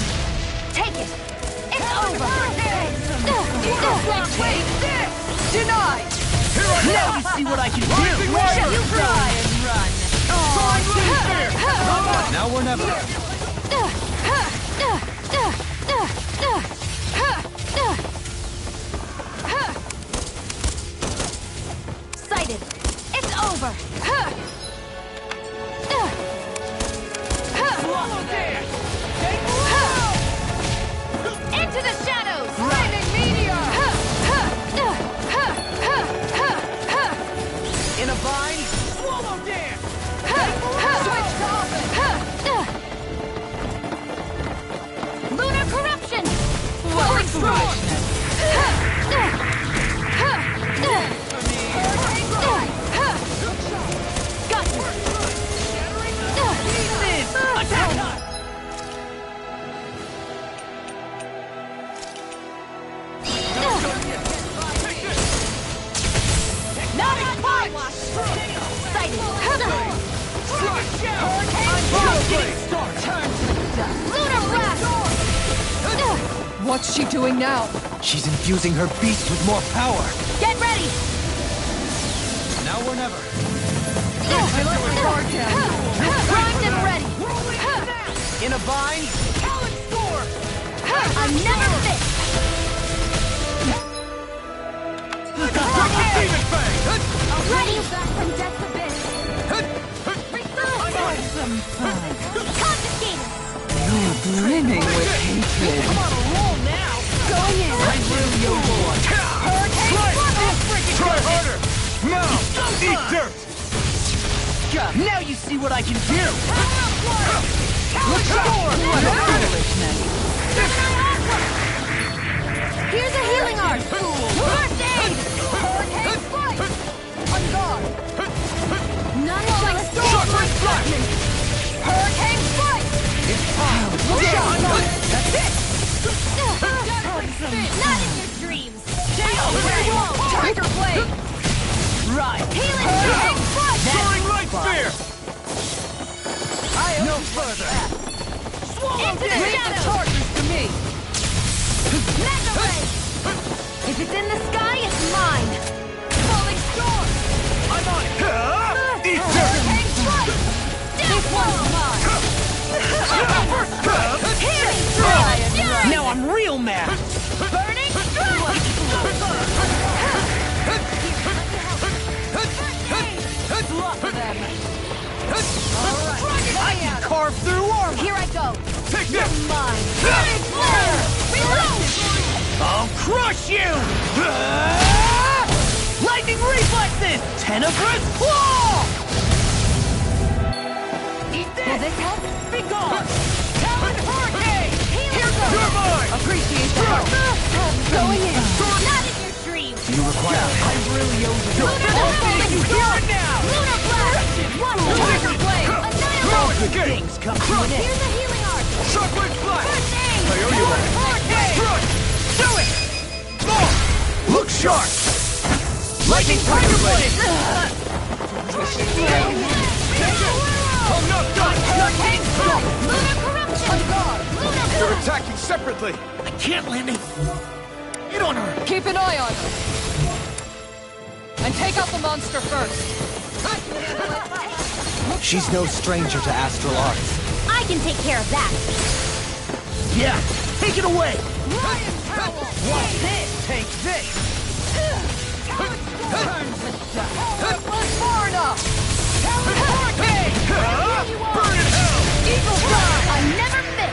Take it! It's over! Wait, this! Denied! Now you see what I can do! You try and run! Now or never. Sighted! It's over! Into the shadows! Flaming meteor! In a vine, swallow dance! Switch to offense! Lunar corruption! What foolishness! Got you! Attack time! Not a punch! Sighted! Lunar blast! What's she doing now? She's infusing her beast with more power. Get ready! Now or never. Primed and ready! In a vine, Talon Storm! I'm never fit! Demon Fang! Ready! Back from death's abyss! Some fun. Confiscated! You're brimming with hatred. I'm on a roll now! Going in! I will your boy! Try harder! Now! Eat dirt! Now you see what I can do! Let's go! What foolishness! Here's a healing art! First aid! Hurricane flight! On guard! None shall escape my judgment! Hurricane flight! It's time! That's it! Not in your dreams! Tiger blade! Right! Healing hurricane flight! Soaring light spear! No further! Into the shadows! Chargers to me! Mega ray! If it's in the sky, it's mine! Falling storm! I'm on it! Eat dirt! Hurricane flight! This one's mine! Healing strike! Now I'm real mad! Burning strike! I can carve through armor! Here I go! Take this! Mine! Fury flare! Reload! I'll crush you! Lightning reflexes! Tenebrous claw! Eat this! Will this help? Be gone! Talon hurricane! Here goes! You're mine! Appreciate that! Going in! Not in your dreams! You require I really owe you! Lunar Did you hear it now? Lunar blast! One tiger blade! All Annihilate! good things come to an Here's end! a healing art! Shockwave flash! First aid! I owe you one! Hurricane! Crush! Do it! More! Look sharp! Lightning tiger blade! I'm not done! Hurricane strike! Lunar corruption! On guard! Lunar You're blast! attacking separately! I can't land it! Get on her! Keep an eye on her. And take out the monster first. She's no stranger to astral arts. I can take care of that! Yeah! Take it away! Lion Prowl! Watch this! Take this! Far enough. Hurricane! Burn in hell! Eagle Fly! I'm never fit!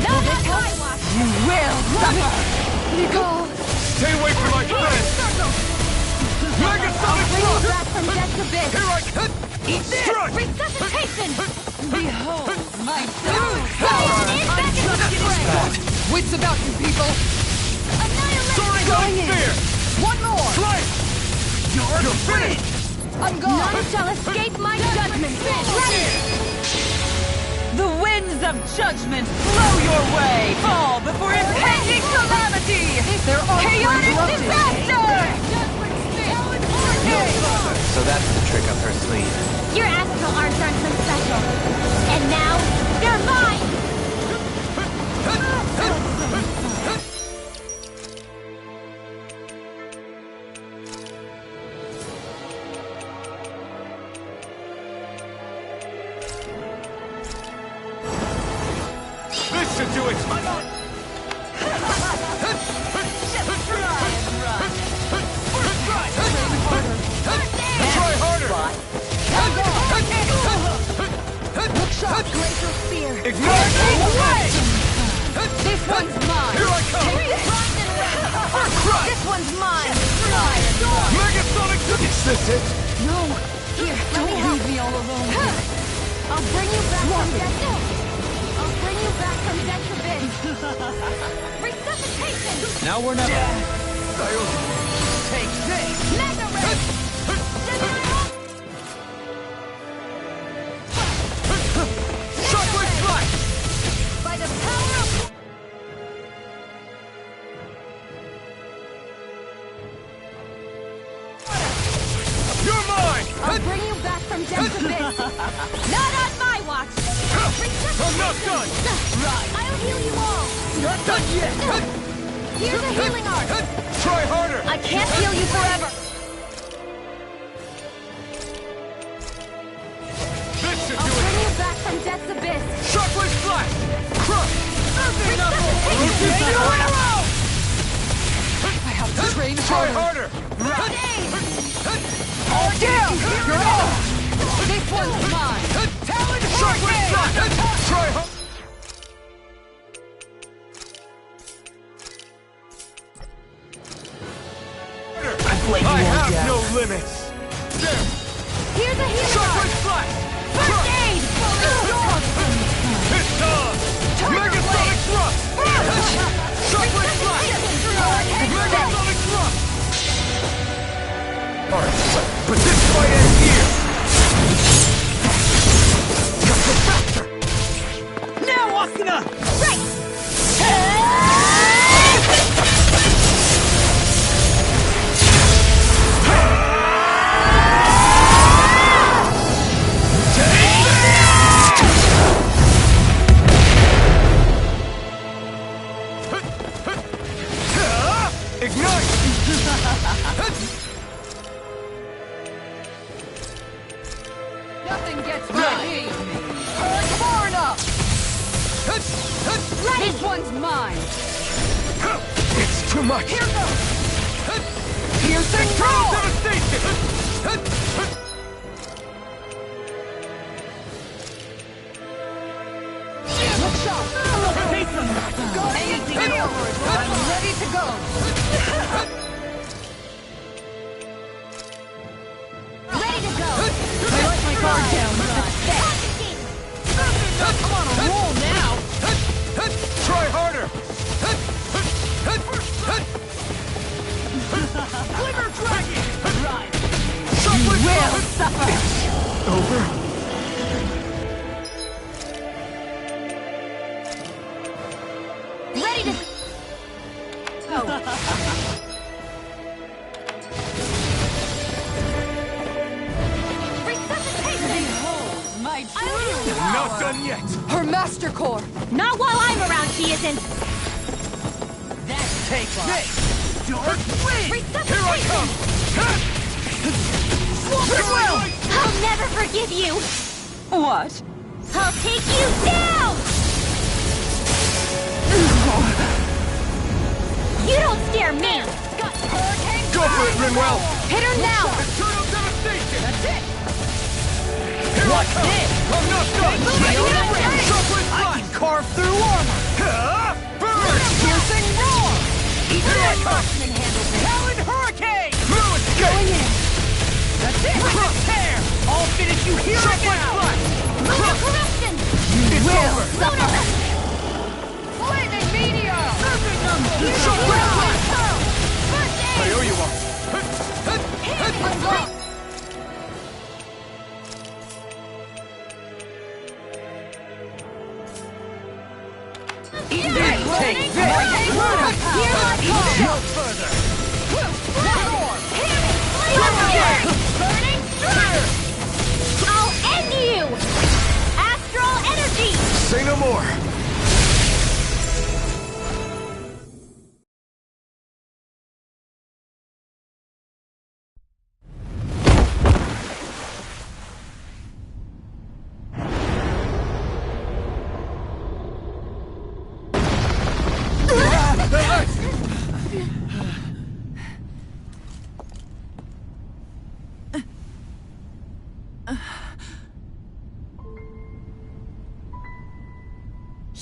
Not a time watch! You will suffer. Nicole. Stay away from my friend! Mega Sonic Bring Thrust! you back from death's abyss! Here I come! Eat this! Resuscitation! Behold my Back into the fray! Wits about you people! Soaring Going in! spear! One more! Slice! You're finished! I'm gone! None shall escape my judgment! Ready! The winds of judgment blow your way! Fall before impending calamity! Chaotic disaster! So that's the trick up her sleeve. Your astral arms aren't so special. And now, they're mine! This should do it! Try harder! Shot glacial spear! Ignite! Away! This one's mine! Here I come! This one's mine! Megasonic! Is this it? No! Here, don't leave me all alone. I'll bring you back from death. I'll bring you back from death's abyss. Resuscitation! Now we're not... Take this! Mega Ray! Shockwave Flash! By the power of... You're mine! I'll bring you back from death's abyss. Not on my watch. I'm not done! I'll heal you all. Not done yet! Here's a healing art. Try harder! I can't heal you forever. This should I'll do bring it! you back from death's abyss. Shockwave Flash! Crush! I have to train Try harder. harder! All down! You're off! This one's mine! Shockwave Flash! Try harder! Blade I won't have get. no limits! There! Here's a healing Shockwave art. Flash! First aid. It's done! Megasonic Thrust! Shockwave Flash! Megasonic Thrust! Alright, but this fight ends here! Go faster! Now, Asuna! Right. Ignite! Nothing gets by me! Torn up! This one's mine! It's too much! Here goes! Piercing roll! Devastation! Look sharp! Go anything over it! I'm ready to go! Ready to go. I let my guard down! I'm on a roll now! Try harder! Glimmer Dragon! Right! Shockwave Will Flash! suffer! Over? Ready to... Resuscitation! My Not done yet! Her master core! Not while I'm around, she isn't. Take this! Dark Wind! Resuscitation! Here I come! Will! I'll never forgive you. What? I'll take you down. You don't scare me. Go for it, Rinwell! Hit her now. Eternal Devastation! That's it! Here I come! I'm not done! Shockwave Flash! I can carve through armor. Burn! Piercing roar! Here I come! Talon Hurricane. Through escape! Going in! That's it. Tear. I'll finish you here and Shockwave now. Flash! Lunar corruption. It's over! Lunar. Flaming meteor! I owe you one. Take this! No further! Burning strike! I'll end you! Astral energy! Say no more.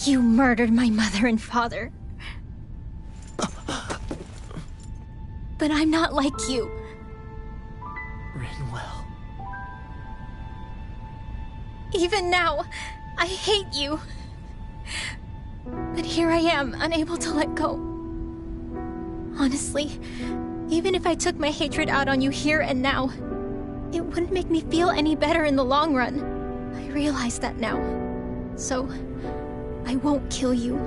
You murdered my mother and father. But I'm not like you. Rinwell. Even now, I hate you. But here I am, unable to let go. Honestly, even if I took my hatred out on you here and now, it wouldn't make me feel any better in the long run. I realize that now. So, I won't kill you.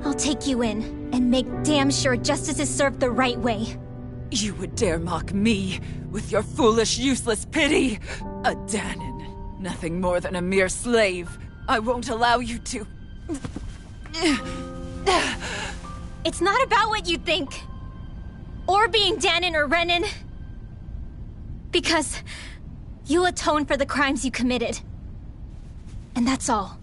I'll take you in and make damn sure justice is served the right way. You would dare mock me with your foolish, useless pity? A Danon, nothing more than a mere slave. I won't allow you to... It's not about what you think. Or being Danon or Renan. Because you'll atone for the crimes you committed. And that's all.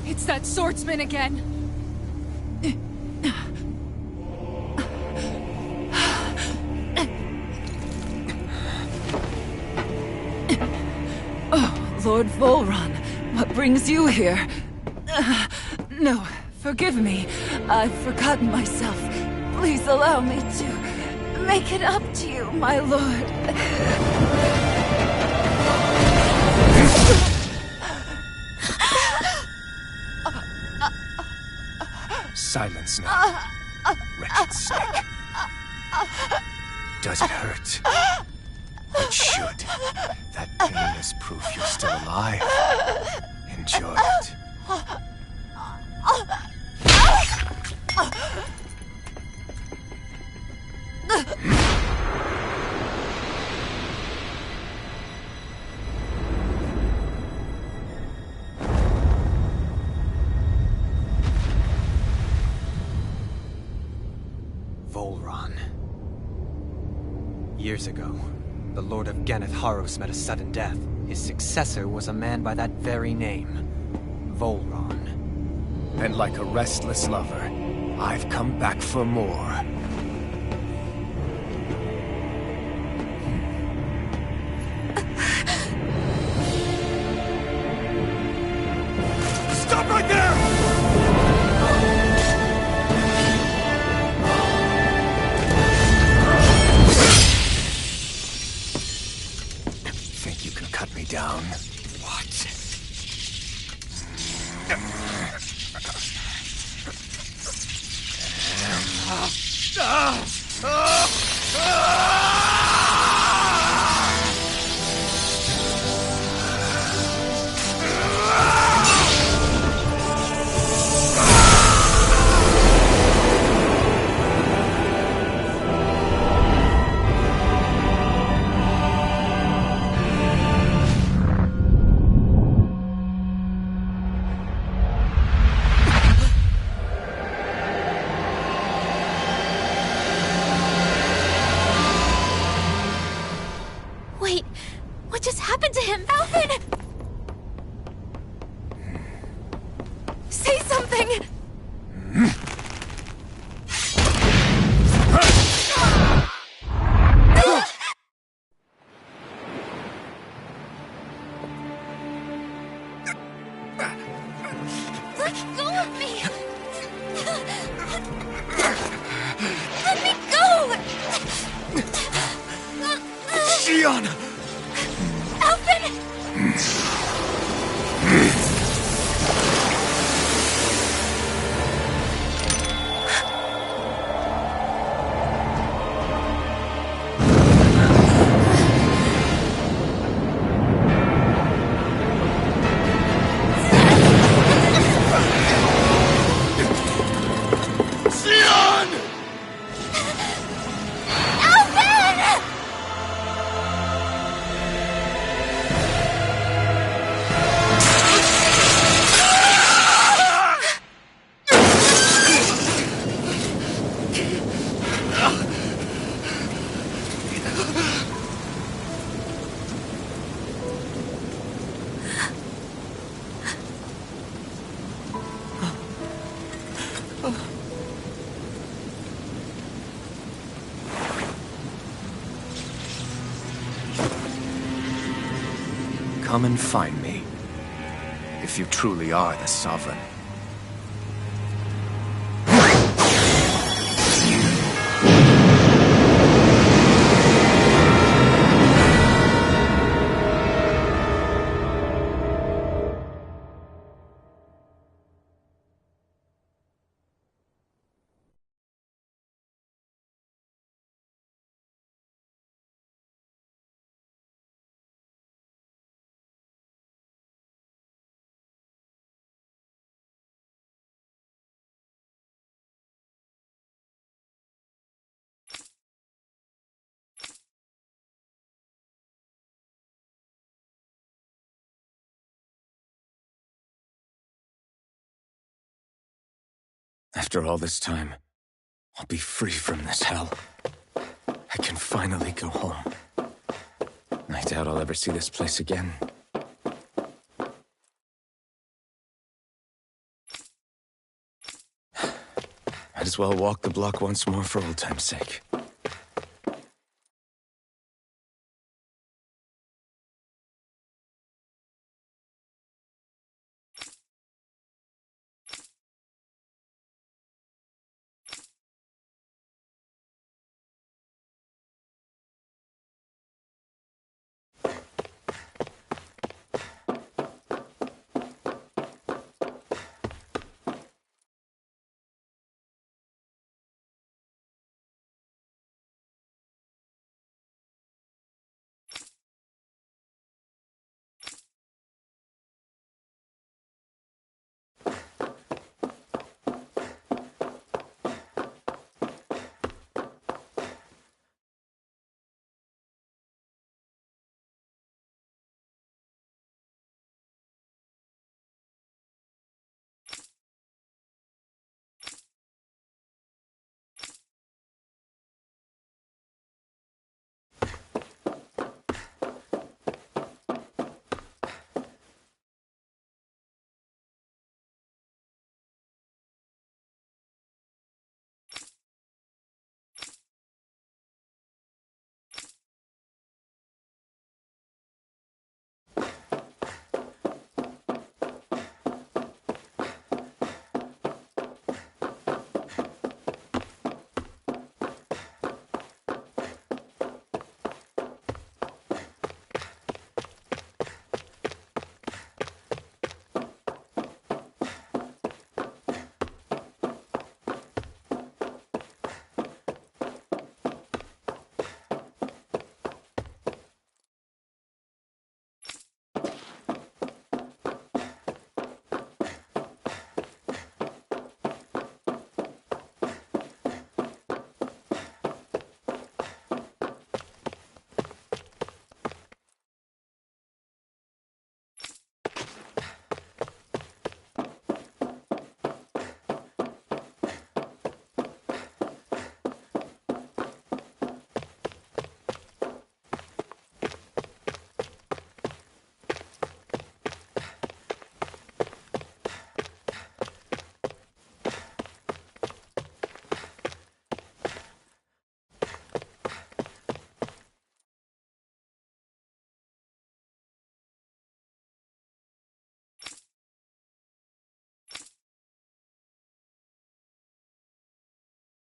It's that swordsman again. Lord Volron, what brings you here? No, forgive me. I've forgotten myself. Please allow me to make it up to you, my lord. Silence now, wretched snake. Does it hurt? It should. That pain is proof you're still alive. Enjoy it. Volron. Years ago, the Lord of Ganeth Haros met a sudden death. His successor was a man by that very name, Volron. And like a restless lover, I've come back for more. Stop right there! Think you can cut me down? What? Wait, what just happened to him? Alvin! Say something! Go with me! Let me go! Shion! Alvin! Come and find me, if you truly are the Sovereign. After all this time, I'll be free from this hell. I can finally go home. I doubt I'll ever see this place again. Might as well walk the block once more for old time's sake.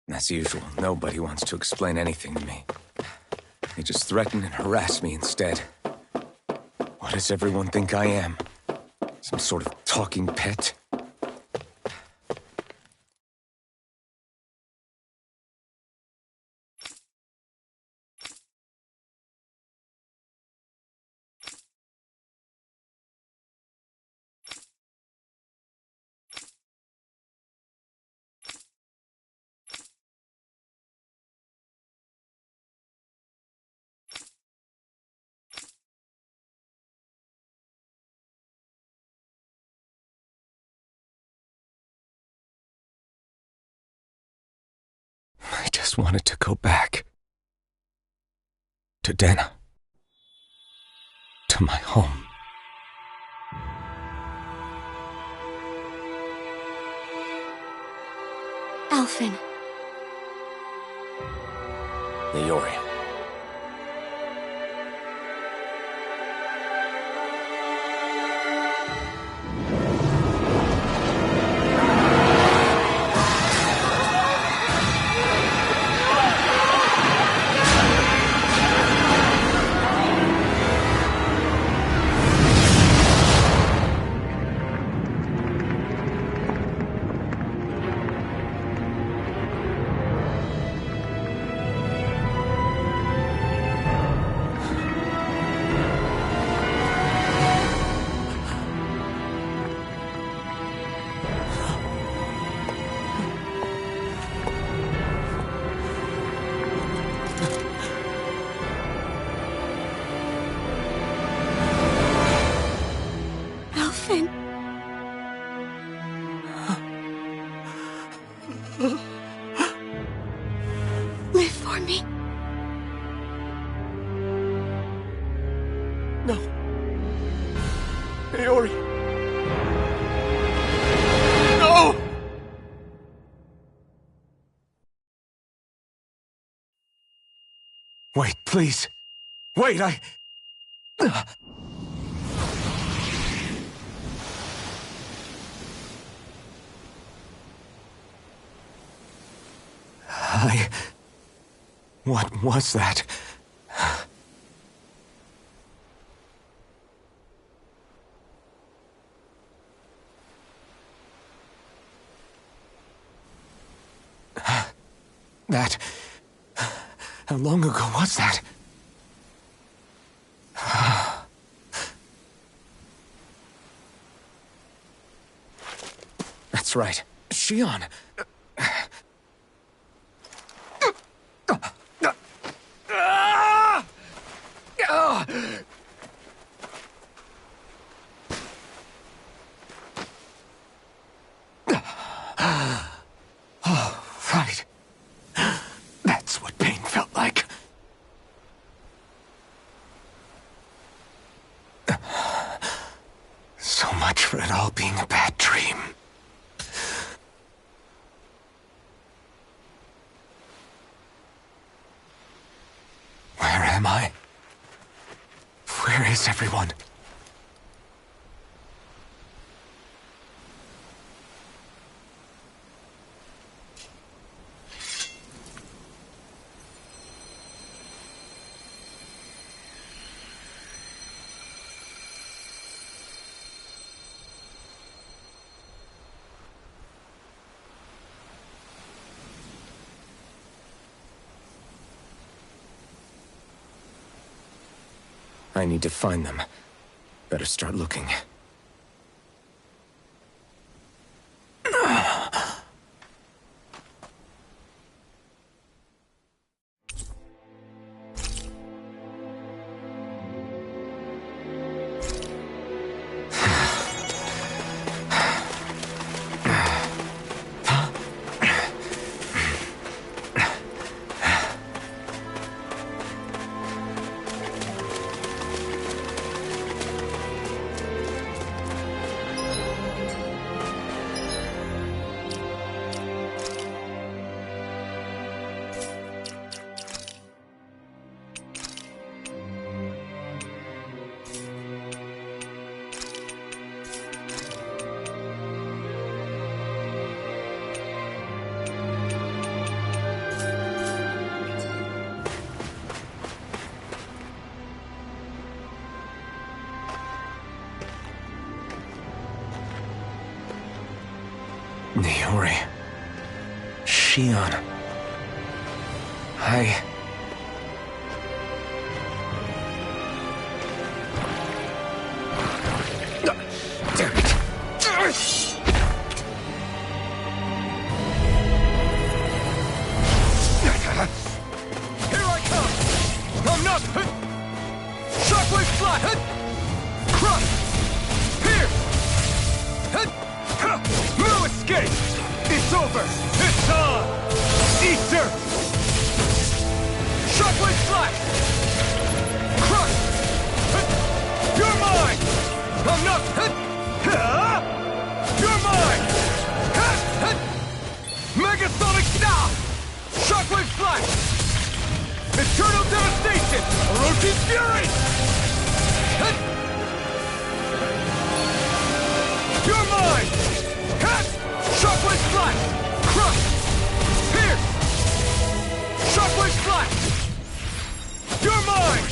As usual, nobody wants to explain anything to me. They just threaten and harass me instead. What does everyone think I am? Some sort of talking pet? I just wanted to go back. To Dena. To my home. Alphen. Leori. Alphen. Live for me. No. Leori. No! Wait, please. Wait, What was that? That... How long ago was that? That's right. Shion. Oh, right. That's what pain felt like. So much for it all being a bad dream. Where am I? Where is everyone? I need to find them. Better start looking. Niori. Shion. Damn it. Here I come! I'm not... Shockwave fly! Crush! Pierce! No escape! It's over! It's on! Eat dirt! Shockwave flash! Crush! You're mine! I'm not... You're mine! Megasonic stop! Shockwave flash! Eternal devastation! Orochi's fury! You're mine! Shockwave flash! Crush! Pierce! Shockwave flash! You're mine!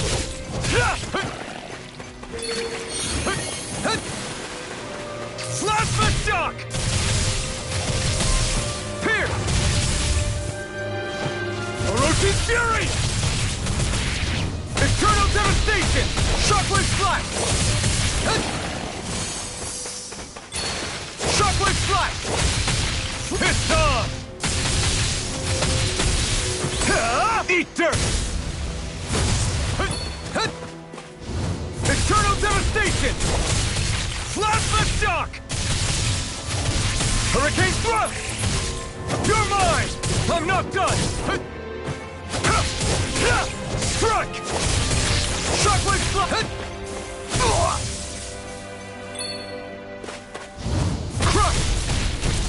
Plasma shock! Pierce! Orochi's fury! Eternal devastation! Shockwave flash! Shockwave flash! It's on! Eat dirt! Eternal devastation! Plasma shock! Hurricane thrust! You're mine! I'm not done! Strike! Shockwave flash! Crush!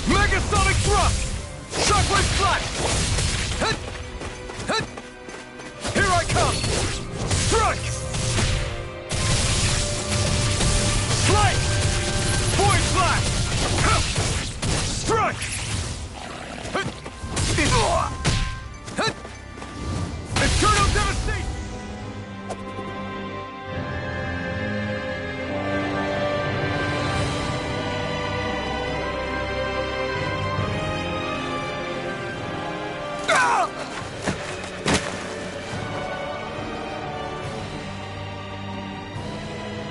Megasonic thrust! Shockwave flash! Here I come! Strike! Slay! Void flash! Strike! Eternal devastation!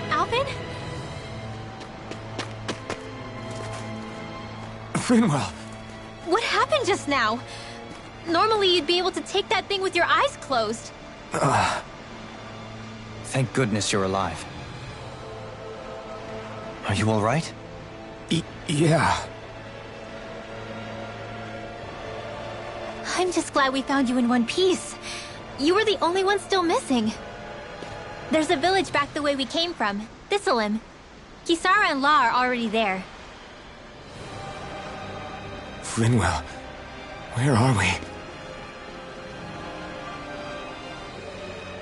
Alvin? Frinwell! What happened just now? Normally you'd be able to take that thing with your eyes closed. Thank goodness you're alive. Are you all right? Yeah. I'm just glad we found you in one piece. You were the only one still missing. There's a village back the way we came from, Thistleim. Kisara and La are already there. Frinwell, where are we?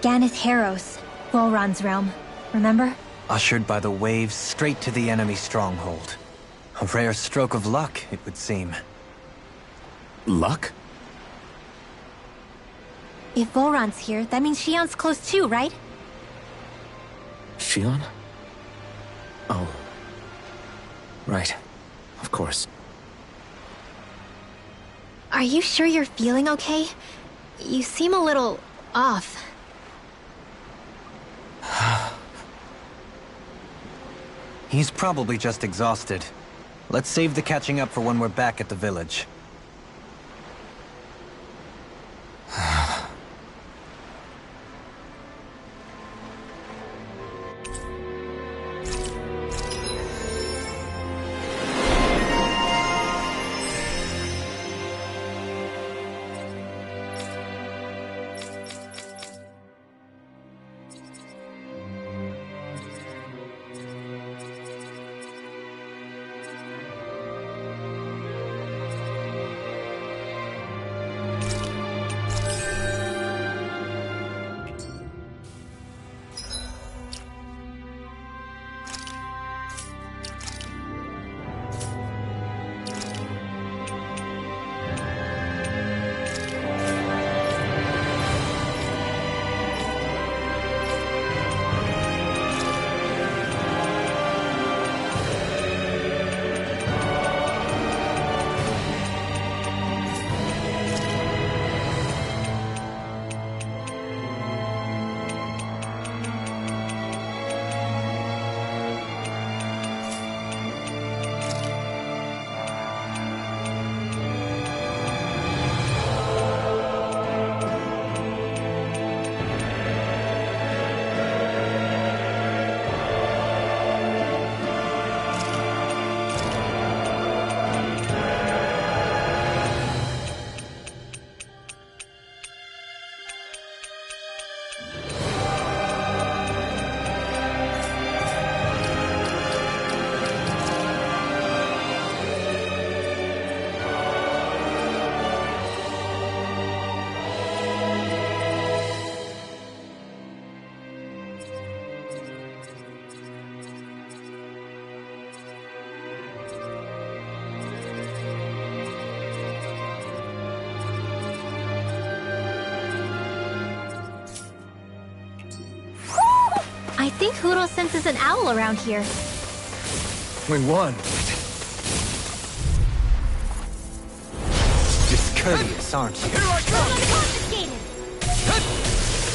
Ganeth Heros, Volron's realm. Remember? Ushered by the waves straight to the enemy stronghold. A rare stroke of luck, it would seem. Luck? If Volron's here, that means Shion's close too, right? Shion? Oh. Right. Of course. Are you sure you're feeling okay? You seem a little off. He's probably just exhausted. Let's save the catching up for when we're back at the village. think Huro senses an owl around here. We won. Discourteous, aren't you? Here I come! Confiscated!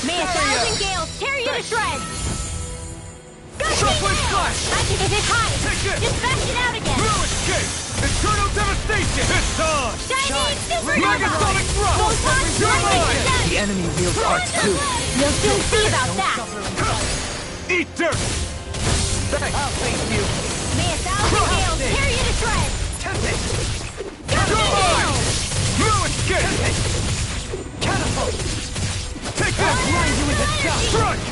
May 1,000 gales tear you to shreds! Shockwave Flash! If it hides, Take it! just bash it out again! No escape! Internal devastation! It's on! Shiny Super Megasonic Thrust! Photon You're lightning mine! condensed! The enemy wields arts too. You'll soon see about that! Eat dirt! I'll face you. May 1,000 gales tear you to shreds! You're mine! No escape! Catapult! Take that! Blind you with a shot. Strike!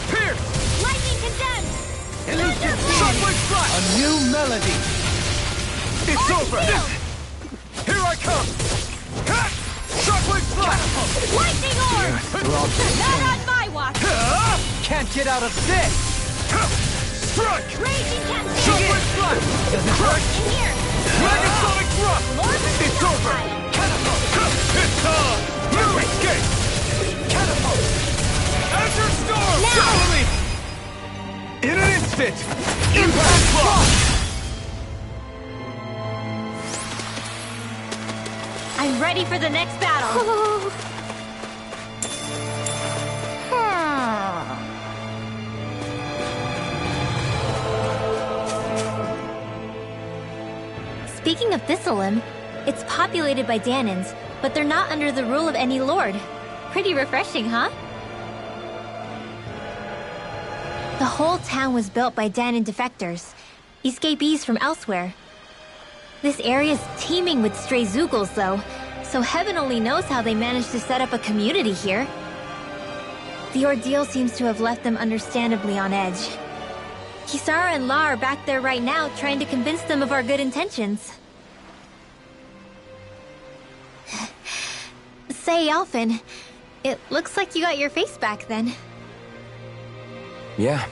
Pierce! Lightning condensed! Shockwave Flash! A new melody. It's over! Here I come! Cut! Shockwave Flash! Lightning orb! Not on my watch! Can't get out of this. Strike! Raging cascade! Shockwave Flash! Strike! In here! Megasonic Thrust! More from the It's top over! pile. It's on! No escape! Catapult. Azure Storm! Now! Follow me! In an instant! Impact Block! I'm ready for the next battle! Speaking of Thistlelim, it's populated by Danans, but they're not under the rule of any lord. Pretty refreshing, huh? The whole town was built by Danan defectors, escapees from elsewhere. This area's teeming with stray Zoogles, though, so heaven only knows how they managed to set up a community here. The ordeal seems to have left them understandably on edge. Kisara and La are back there right now trying to convince them of our good intentions. Say, Alphen, it looks like you got your face back then. Yeah.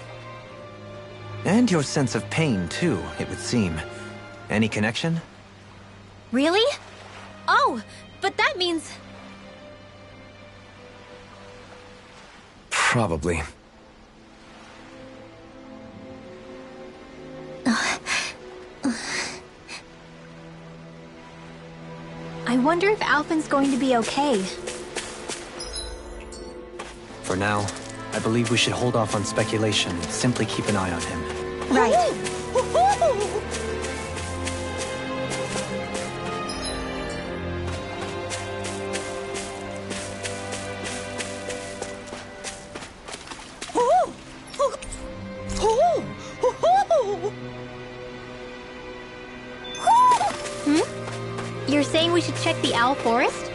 And your sense of pain, too, it would seem. Any connection? Really? Oh, but that means... Probably. I wonder if Alphen's going to be okay. For now, I believe we should hold off on speculation. Simply keep an eye on him. Right. You're saying we should check the Owl Forest?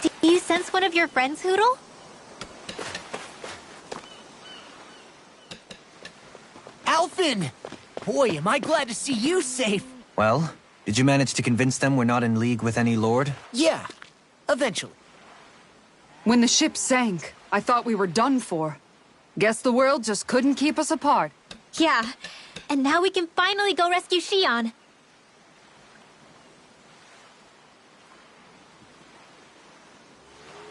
Do you sense one of your friends, Hoodle? Alphen! Boy, am I glad to see you safe. Well, did you manage to convince them we're not in league with any lord? Yeah, eventually. When the ship sank, I thought we were done for. Guess the world just couldn't keep us apart. Yeah, and now we can finally go rescue Shion.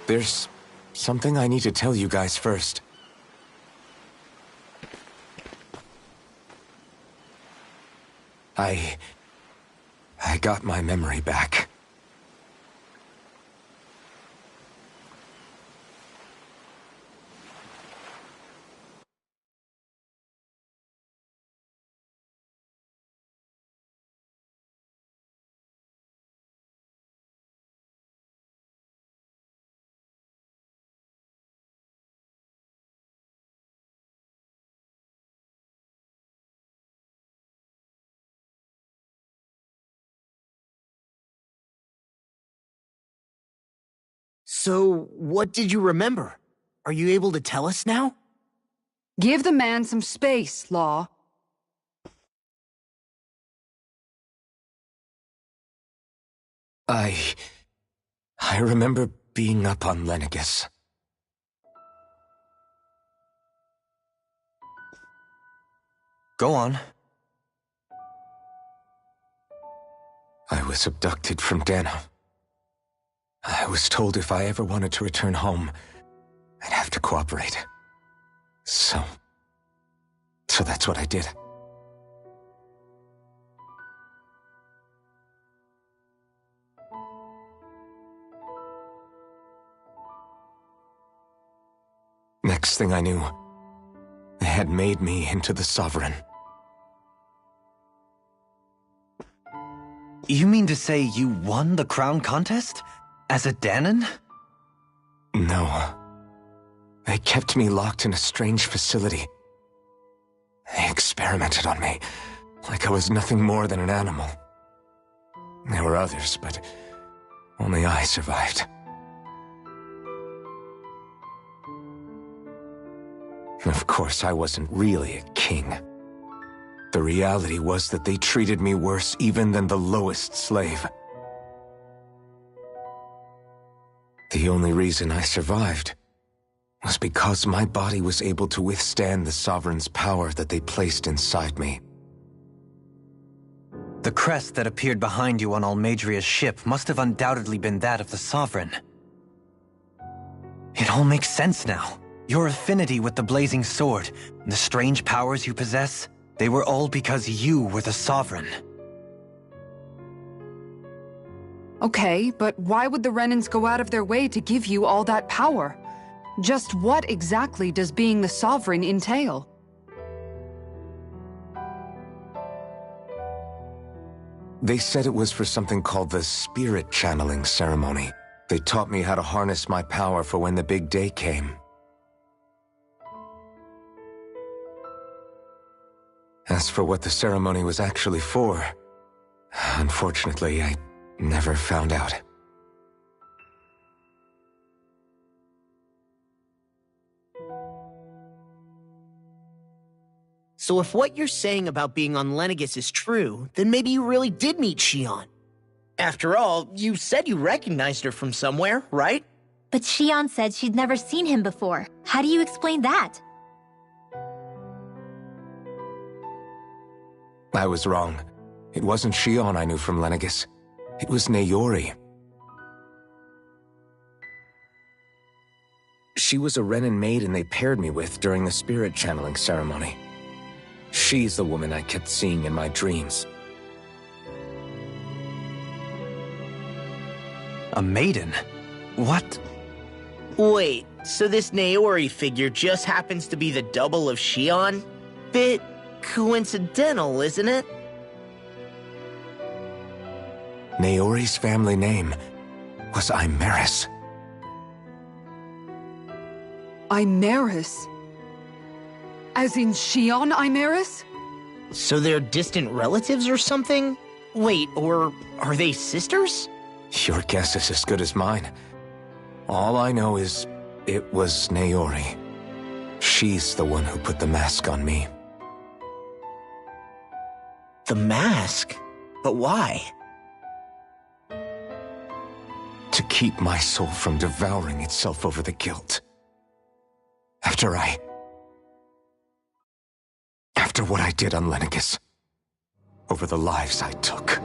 There's something I need to tell you guys first. I got my memory back. So, what did you remember? Are you able to tell us now? Give the man some space, Law. I remember being up on Lenegis. Go on. I was abducted from Dano. I was told if I ever wanted to return home, I'd have to cooperate. So that's what I did. Next thing I knew, they had made me into the Sovereign. You mean to say you won the crown contest? As a Danon? No. They kept me locked in a strange facility. They experimented on me, like I was nothing more than an animal. There were others, but only I survived. Of course, I wasn't really a king. The reality was that they treated me worse even than the lowest slave. The only reason I survived was because my body was able to withstand the Sovereign's power that they placed inside me. The crest that appeared behind you on Almadria's ship must have undoubtedly been that of the Sovereign. It all makes sense now. Your affinity with the Blazing Sword, and the strange powers you possess, they were all because you were the Sovereign. Okay, but why would the Renans go out of their way to give you all that power? Just what exactly does being the Sovereign entail? They said it was for something called the Spirit Channeling Ceremony. They taught me how to harness my power for when the big day came. As for what the ceremony was actually for, unfortunately, I never found out. So if what you're saying about being on Lenegis is true, then maybe you really did meet Xion. After all, you said you recognized her from somewhere, right? But Xion said she'd never seen him before. How do you explain that? I was wrong. It wasn't Xion I knew from Lenegis. It was Naori. She was a Renan maiden they paired me with during the spirit channeling ceremony. She's the woman I kept seeing in my dreams. A maiden? What? Wait, so this Naori figure just happens to be the double of Xion? Bit coincidental, isn't it? Naori's family name was Imeris. Imeris? As in Xion Imeris? So they're distant relatives or something? Wait, or are they sisters? Your guess is as good as mine. All I know is it was Naori. She's the one who put the mask on me. The mask? But why? To keep my soul from devouring itself over the guilt. After what I did on Lenegis. Over the lives I took.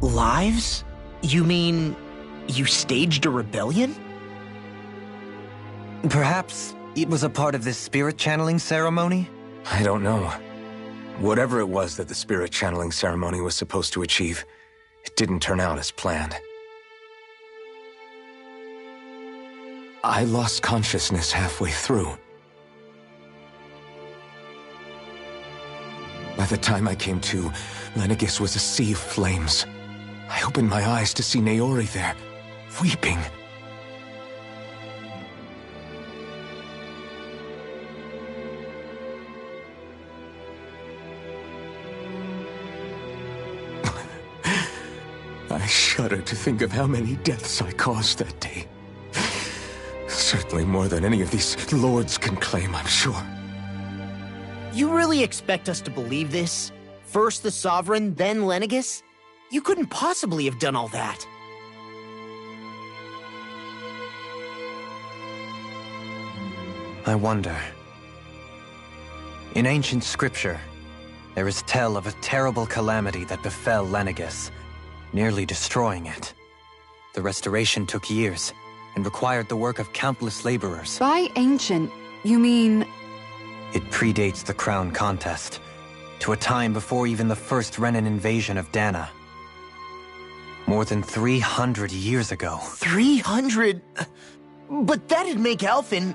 Lives? You mean you staged a rebellion? Perhaps it was a part of this spirit channeling ceremony? I don't know. Whatever it was that the spirit channeling ceremony was supposed to achieve, it didn't turn out as planned. I lost consciousness halfway through. By the time I came to, Lenegis was a sea of flames. I opened my eyes to see Naori there, weeping. I shudder to think of how many deaths I caused that day. Certainly more than any of these lords can claim, I'm sure. You really expect us to believe this? First the Sovereign, then Lenegis? You couldn't possibly have done all that. I wonder. In ancient scripture, there is tell of a terrible calamity that befell Lenegis, nearly destroying it. The restoration took years, and required the work of countless laborers. By ancient, you mean... It predates the crown contest, to a time before even the first Renin invasion of Dana. More than 300 years ago. 300? But that'd make Alphen...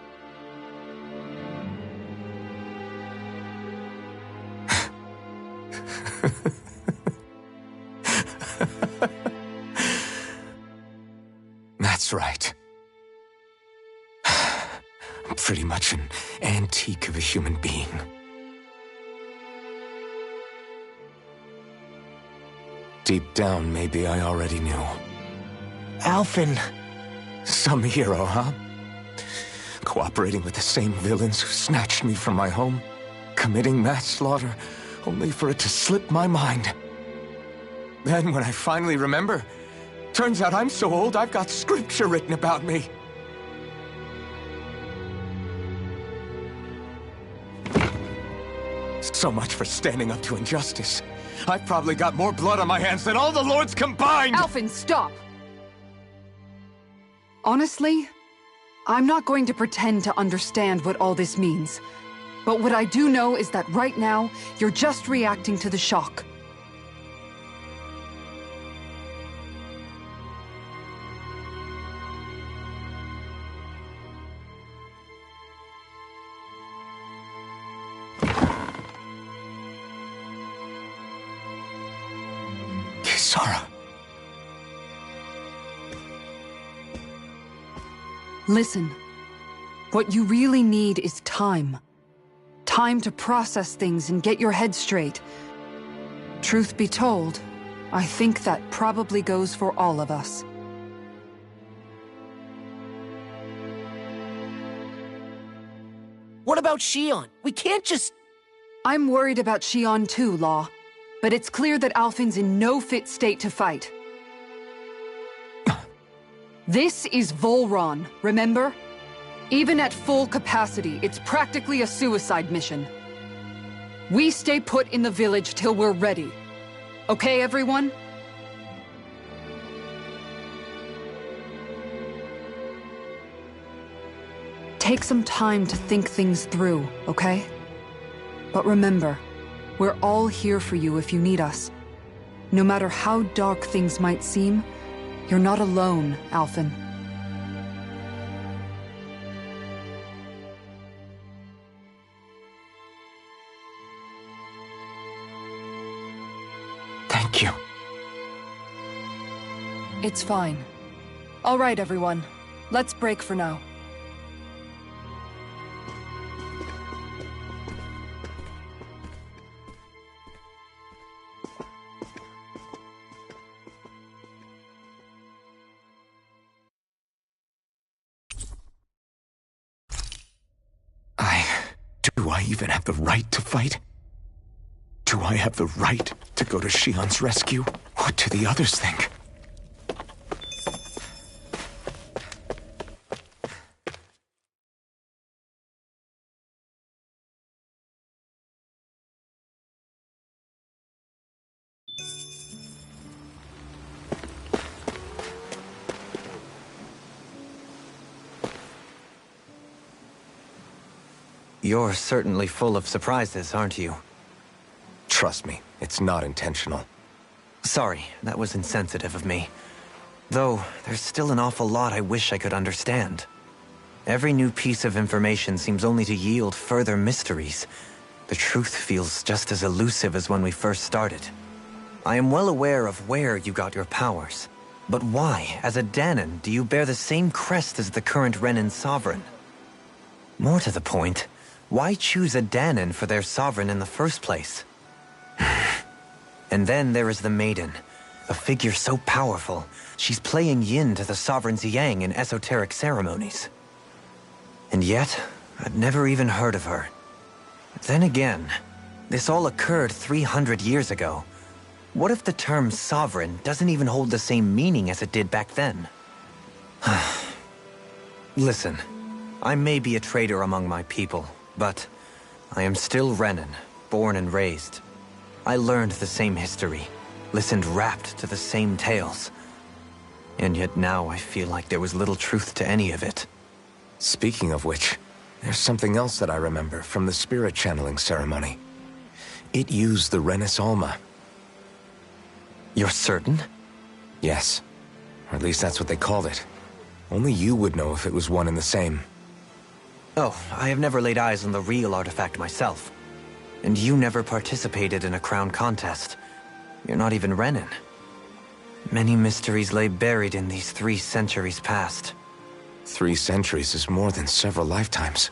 That's right. I'm pretty much an antique of a human being. Deep down, maybe I already knew. Alphen... Some hero, huh? Cooperating with the same villains who snatched me from my home, committing mass slaughter, only for it to slip my mind. Then, when I finally remember, turns out I'm so old I've got scripture written about me. So much for standing up to injustice. I've probably got more blood on my hands than all the lords combined! Alphen, stop! Honestly, I'm not going to pretend to understand what all this means. But what I do know is that right now, you're just reacting to the shock. Kisara. Listen, what you really need is time. Time to process things and get your head straight. Truth be told, I think that probably goes for all of us. What about Shion? We can't just... I'm worried about Shion too, Law. But it's clear that Alphen's in no fit state to fight. This is Volron, remember? Even at full capacity, it's practically a suicide mission. We stay put in the village till we're ready. Okay, everyone? Take some time to think things through, okay? But remember, we're all here for you if you need us. No matter how dark things might seem, you're not alone, Alphen. Thank you. It's fine. All right, everyone. Let's break for now. Do I even have the right to fight? Do I have the right to go to Shion's rescue? What do the others think? You're certainly full of surprises, aren't you? Trust me, it's not intentional. Sorry, that was insensitive of me. Though, there's still an awful lot I wish I could understand. Every new piece of information seems only to yield further mysteries. The truth feels just as elusive as when we first started. I am well aware of where you got your powers. But why, as a Danon, do you bear the same crest as the current Renin sovereign? More to the point, why choose a Danon for their sovereign in the first place? And then there is the Maiden, a figure so powerful, she's playing yin to the sovereign's yang in esoteric ceremonies. And yet, I'd never even heard of her. Then again, this all occurred 300 years ago. What if the term sovereign doesn't even hold the same meaning as it did back then? Listen, I may be a traitor among my people, but I am still Renan, born and raised. I learned the same history, listened rapt to the same tales. And yet now I feel like there was little truth to any of it. Speaking of which, there's something else that I remember from the spirit channeling ceremony. It used the Renis Alma. You're certain? Yes. Or at least that's what they called it. Only you would know if it was one and the same. Oh, I have never laid eyes on the real artifact myself. And you never participated in a crown contest. You're not even Renan. Many mysteries lay buried in these 3 centuries past. 3 centuries is more than several lifetimes.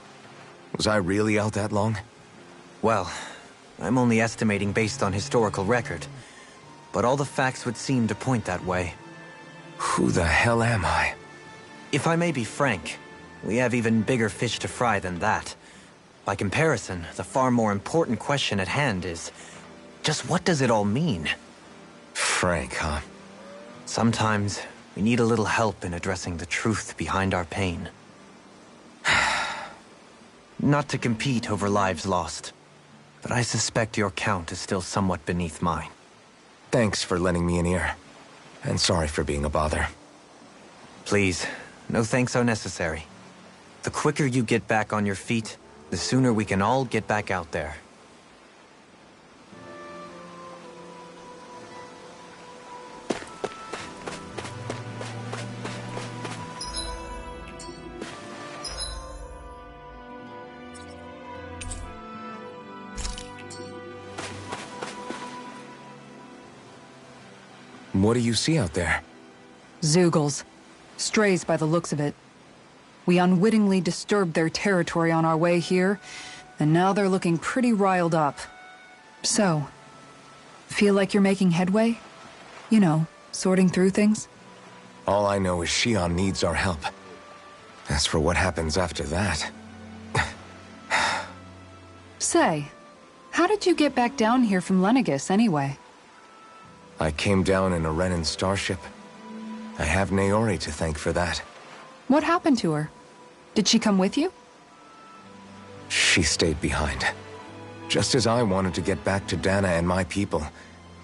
Was I really out that long? Well, I'm only estimating based on historical record. But all the facts would seem to point that way. Who the hell am I? If I may be frank, we have even bigger fish to fry than that. By comparison, the far more important question at hand is, just what does it all mean? Frank, huh? Sometimes, we need a little help in addressing the truth behind our pain. Not to compete over lives lost, but I suspect your count is still somewhat beneath mine. Thanks for lending me an ear. And sorry for being a bother. Please, no thanks are necessary. The quicker you get back on your feet, the sooner we can all get back out there. What do you see out there? Zeugles. Strays by the looks of it. We unwittingly disturbed their territory on our way here, and now they're looking pretty riled up. So, feel like you're making headway? You know, sorting through things? All I know is Shion needs our help. As for what happens after that... Say, how did you get back down here from Lenegis, anyway? I came down in a Renan starship. I have Naori to thank for that. What happened to her? Did she come with you? She stayed behind. Just as I wanted to get back to Dana and my people,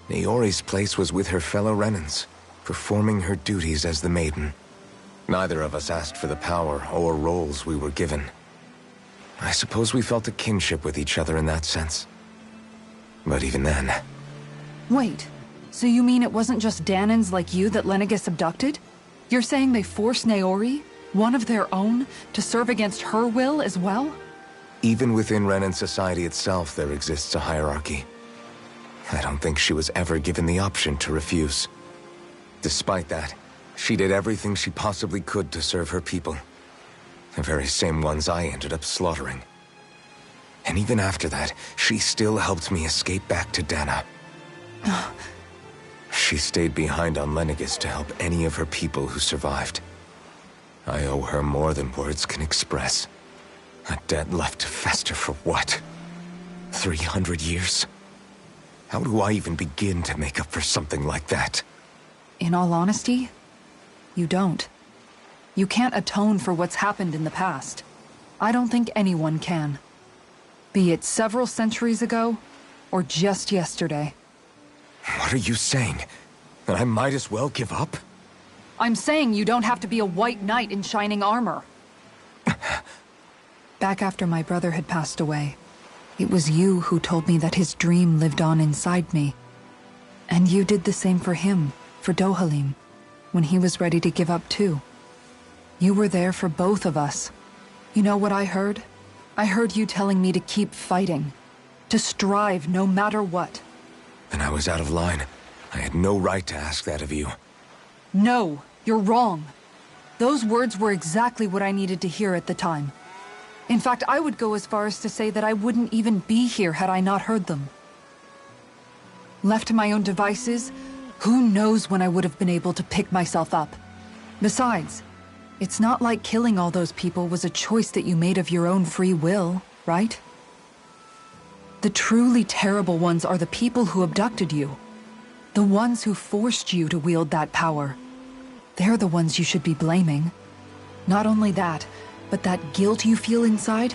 Naori's place was with her fellow Renans, performing her duties as the Maiden. Neither of us asked for the power or roles we were given. I suppose we felt a kinship with each other in that sense. But even then... Wait, so you mean it wasn't just Danans like you that Lenegis abducted? You're saying they forced Naori, one of their own, to serve against her will as well? Even within Renan society itself, there exists a hierarchy. I don't think she was ever given the option to refuse. Despite that, she did everything she possibly could to serve her people. The very same ones I ended up slaughtering. And even after that, she still helped me escape back to Dana. She stayed behind on Lenegis to help any of her people who survived. I owe her more than words can express. A debt left to fester for what? 300 years? How do I even begin to make up for something like that? In all honesty, you don't. You can't atone for what's happened in the past. I don't think anyone can. Be it several centuries ago, or just yesterday. What are you saying? That I might as well give up? I'm saying you don't have to be a white knight in shining armor. Back after my brother had passed away, it was you who told me that his dream lived on inside me. And you did the same for him, for Dohalim, when he was ready to give up too. You were there for both of us. You know what I heard? I heard you telling me to keep fighting, to strive no matter what. Then I was out of line. I had no right to ask that of you. No, you're wrong. Those words were exactly what I needed to hear at the time. In fact, I would go as far as to say that I wouldn't even be here had I not heard them. Left to my own devices, who knows when I would have been able to pick myself up. Besides, it's not like killing all those people was a choice that you made of your own free will, right? The truly terrible ones are the people who abducted you. The ones who forced you to wield that power. They're the ones you should be blaming. Not only that, but that guilt you feel inside,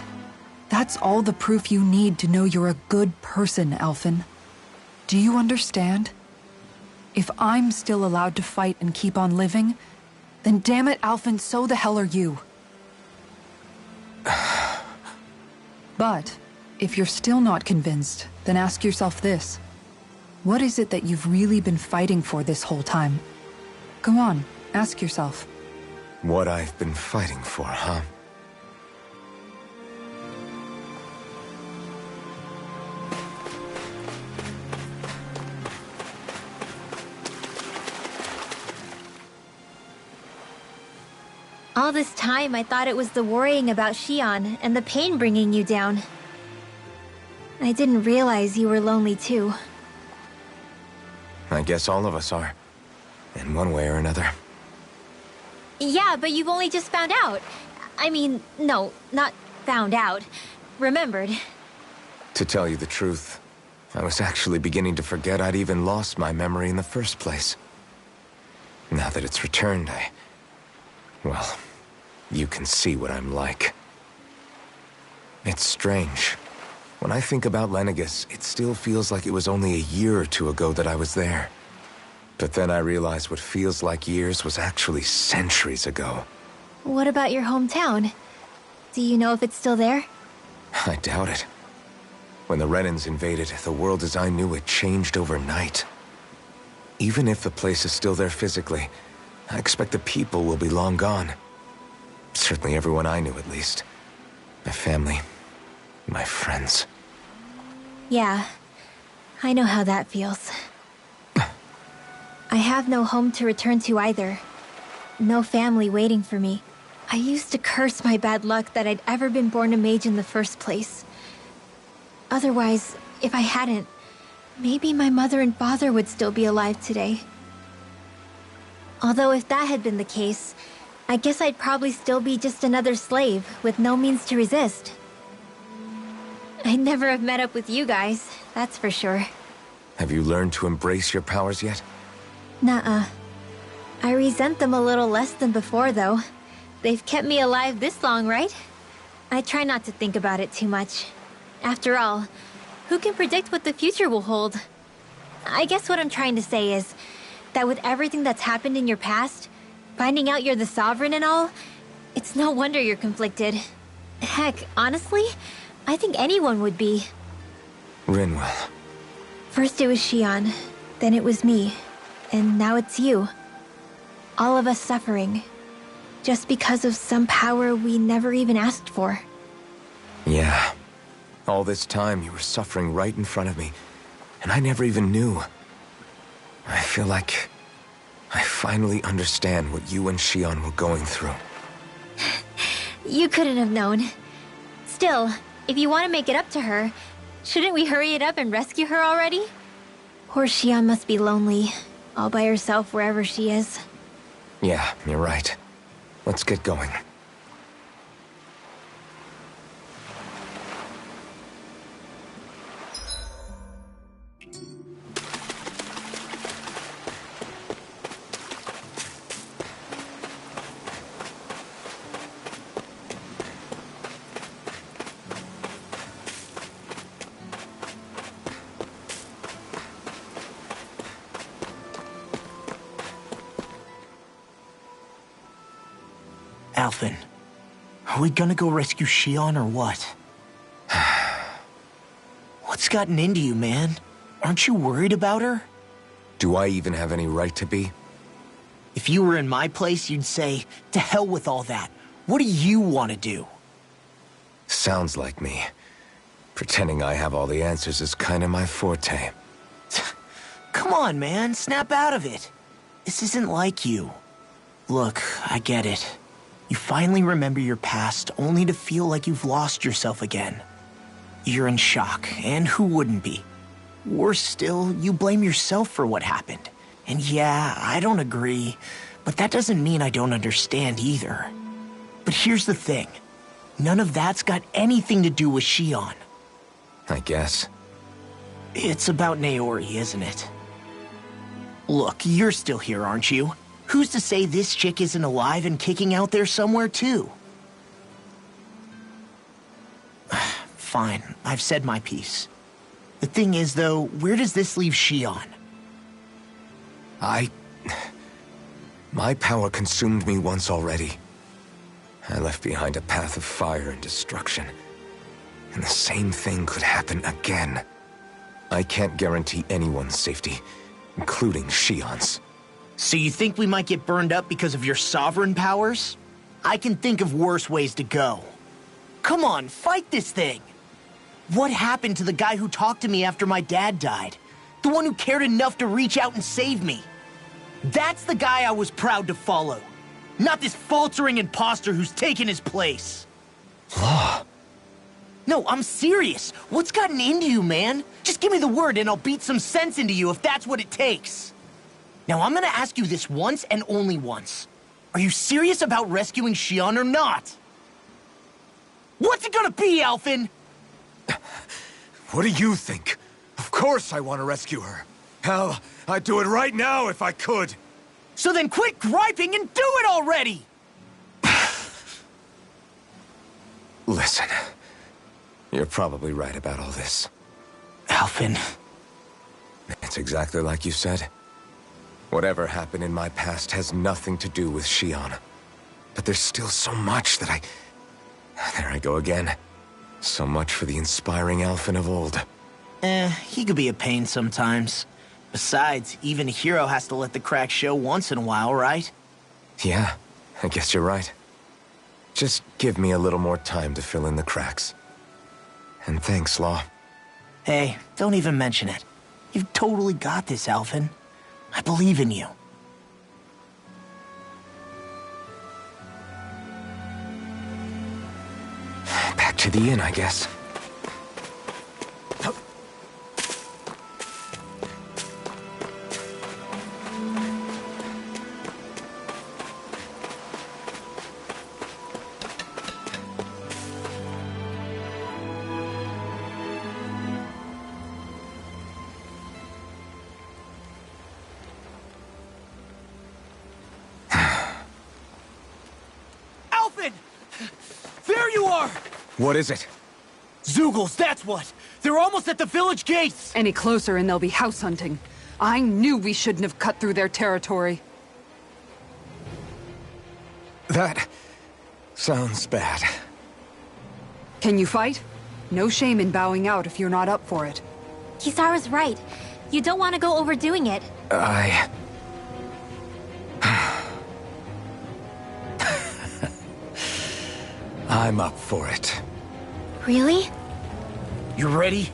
That's all the proof you need to know you're a good person, Alphen. Do you understand? If I'm still allowed to fight and keep on living, then damn it, Alphen, so the hell are you. But if you're still not convinced, then ask yourself this. What is it that you've really been fighting for this whole time? Go on, ask yourself. What I've been fighting for, huh? All this time, I thought it was the worrying about Xion and the pain bringing you down. I didn't realize you were lonely too. I guess all of us are. In one way or another. Yeah, but you've only just found out. I mean, no, not found out. Remembered. To tell you the truth, I was actually beginning to forget I'd even lost my memory in the first place. Now that it's returned, well, you can see what I'm like. It's strange. When I think about Lenegis, it still feels like it was only a year or two ago that I was there. But then I realized what feels like years was actually centuries ago. What about your hometown? Do you know if it's still there? I doubt it. When the Renans invaded, the world as I knew it changed overnight. Even if the place is still there physically, I expect the people will be long gone. Certainly everyone I knew, at least. My family, my friends. Yeah, I know how that feels. I have no home to return to either. No family waiting for me. I used to curse my bad luck that I'd ever been born a mage in the first place. Otherwise, if I hadn't, maybe my mother and father would still be alive today. Although if that had been the case, I guess I'd probably still be just another slave with no means to resist. I'd never have met up with you guys, that's for sure. Have you learned to embrace your powers yet? Nuh-uh. I resent them a little less than before, though. They've kept me alive this long, right? I try not to think about it too much. After all, who can predict what the future will hold? I guess what I'm trying to say is that with everything that's happened in your past, finding out you're the Sovereign and all, it's no wonder you're conflicted. Heck, honestly, I think anyone would be. Rinwell. First it was Xion, then it was me, and now it's you. All of us suffering, just because of some power we never even asked for. Yeah. All this time you were suffering right in front of me, and I never even knew. I feel like I finally understand what you and Xion were going through. You couldn't have known. Still, if you want to make it up to her, shouldn't we hurry it up and rescue her already? Poor Xion must be lonely, all by herself wherever she is. Yeah, you're right. Let's get going. Alphen, are we gonna go rescue Xion or what? What's gotten into you, man? Aren't you worried about her? Do I even have any right to be? If you were in my place, you'd say, to hell with all that. What do you want to do? Sounds like me. Pretending I have all the answers is kind of my forte. Come on, man, snap out of it. This isn't like you. Look, I get it. You finally remember your past, only to feel like you've lost yourself again. You're in shock, and who wouldn't be? Worse still, you blame yourself for what happened. And yeah, I don't agree, but that doesn't mean I don't understand either. But here's the thing. None of that's got anything to do with Xion. I guess. It's about Naori, isn't it? Look, you're still here, aren't you? Who's to say this chick isn't alive and kicking out there somewhere, too? fine. I've said my piece. The thing is, though, where does this leave Shion? My power consumed me once already. I left behind a path of fire and destruction. And the same thing could happen again. I can't guarantee anyone's safety, including Shion's. So you think we might get burned up because of your sovereign powers? I can think of worse ways to go. Come on, fight this thing! What happened to the guy who talked to me after my dad died? The one who cared enough to reach out and save me? That's the guy I was proud to follow. Not this faltering imposter who's taken his place. Law. No, I'm serious. What's gotten into you, man? Just give me the word and I'll beat some sense into you if that's what it takes. Now, I'm gonna ask you this once and only once. Are you serious about rescuing Shion or not? What's it gonna be, Alphen? What do you think? Of course I want to rescue her. Hell, I'd do it right now if I could. So then quit griping and do it already! Listen, you're probably right about all this. Alphen. It's exactly like you said. Whatever happened in my past has nothing to do with Shion. But there's still so much that There I go again. So much for the inspiring Alphen of old. He could be a pain sometimes. Besides, even a hero has to let the cracks show once in a while, right? Yeah, I guess you're right. Just give me a little more time to fill in the cracks. And thanks, Law. Hey, don't even mention it. You've totally got this, Alphen. I believe in you. Back to the inn, I guess. Alphen! There you are! What is it? Zeugles, that's what! They're almost at the village gates! Any closer and they'll be house hunting. I knew we shouldn't have cut through their territory. That sounds bad. Can you fight? No shame in bowing out if you're not up for it. Kisara's right. You don't want to go overdoing it. I'm up for it. Really? You ready?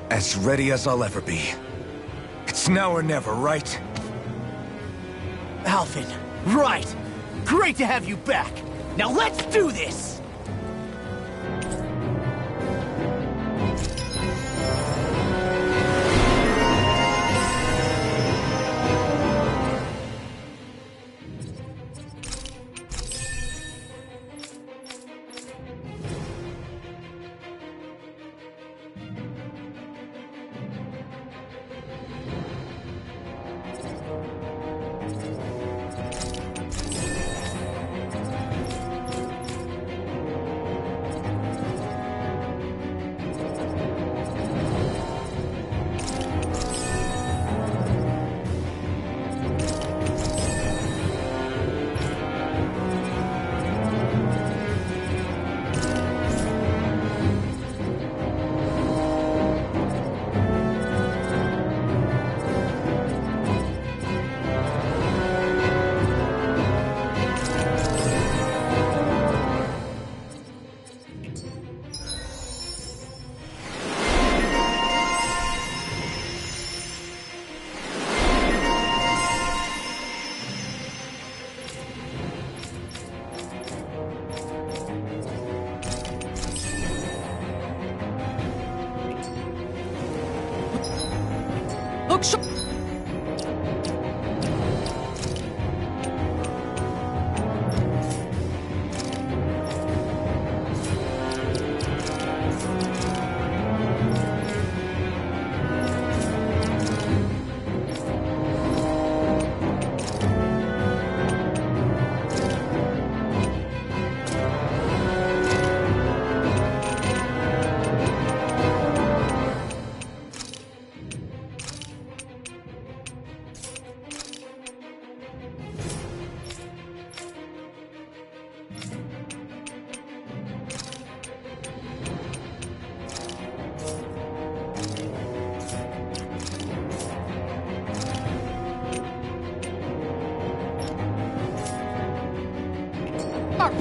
As ready as I'll ever be. It's now or never, right? Alphen, right! Great to have you back! Now let's do this! Look,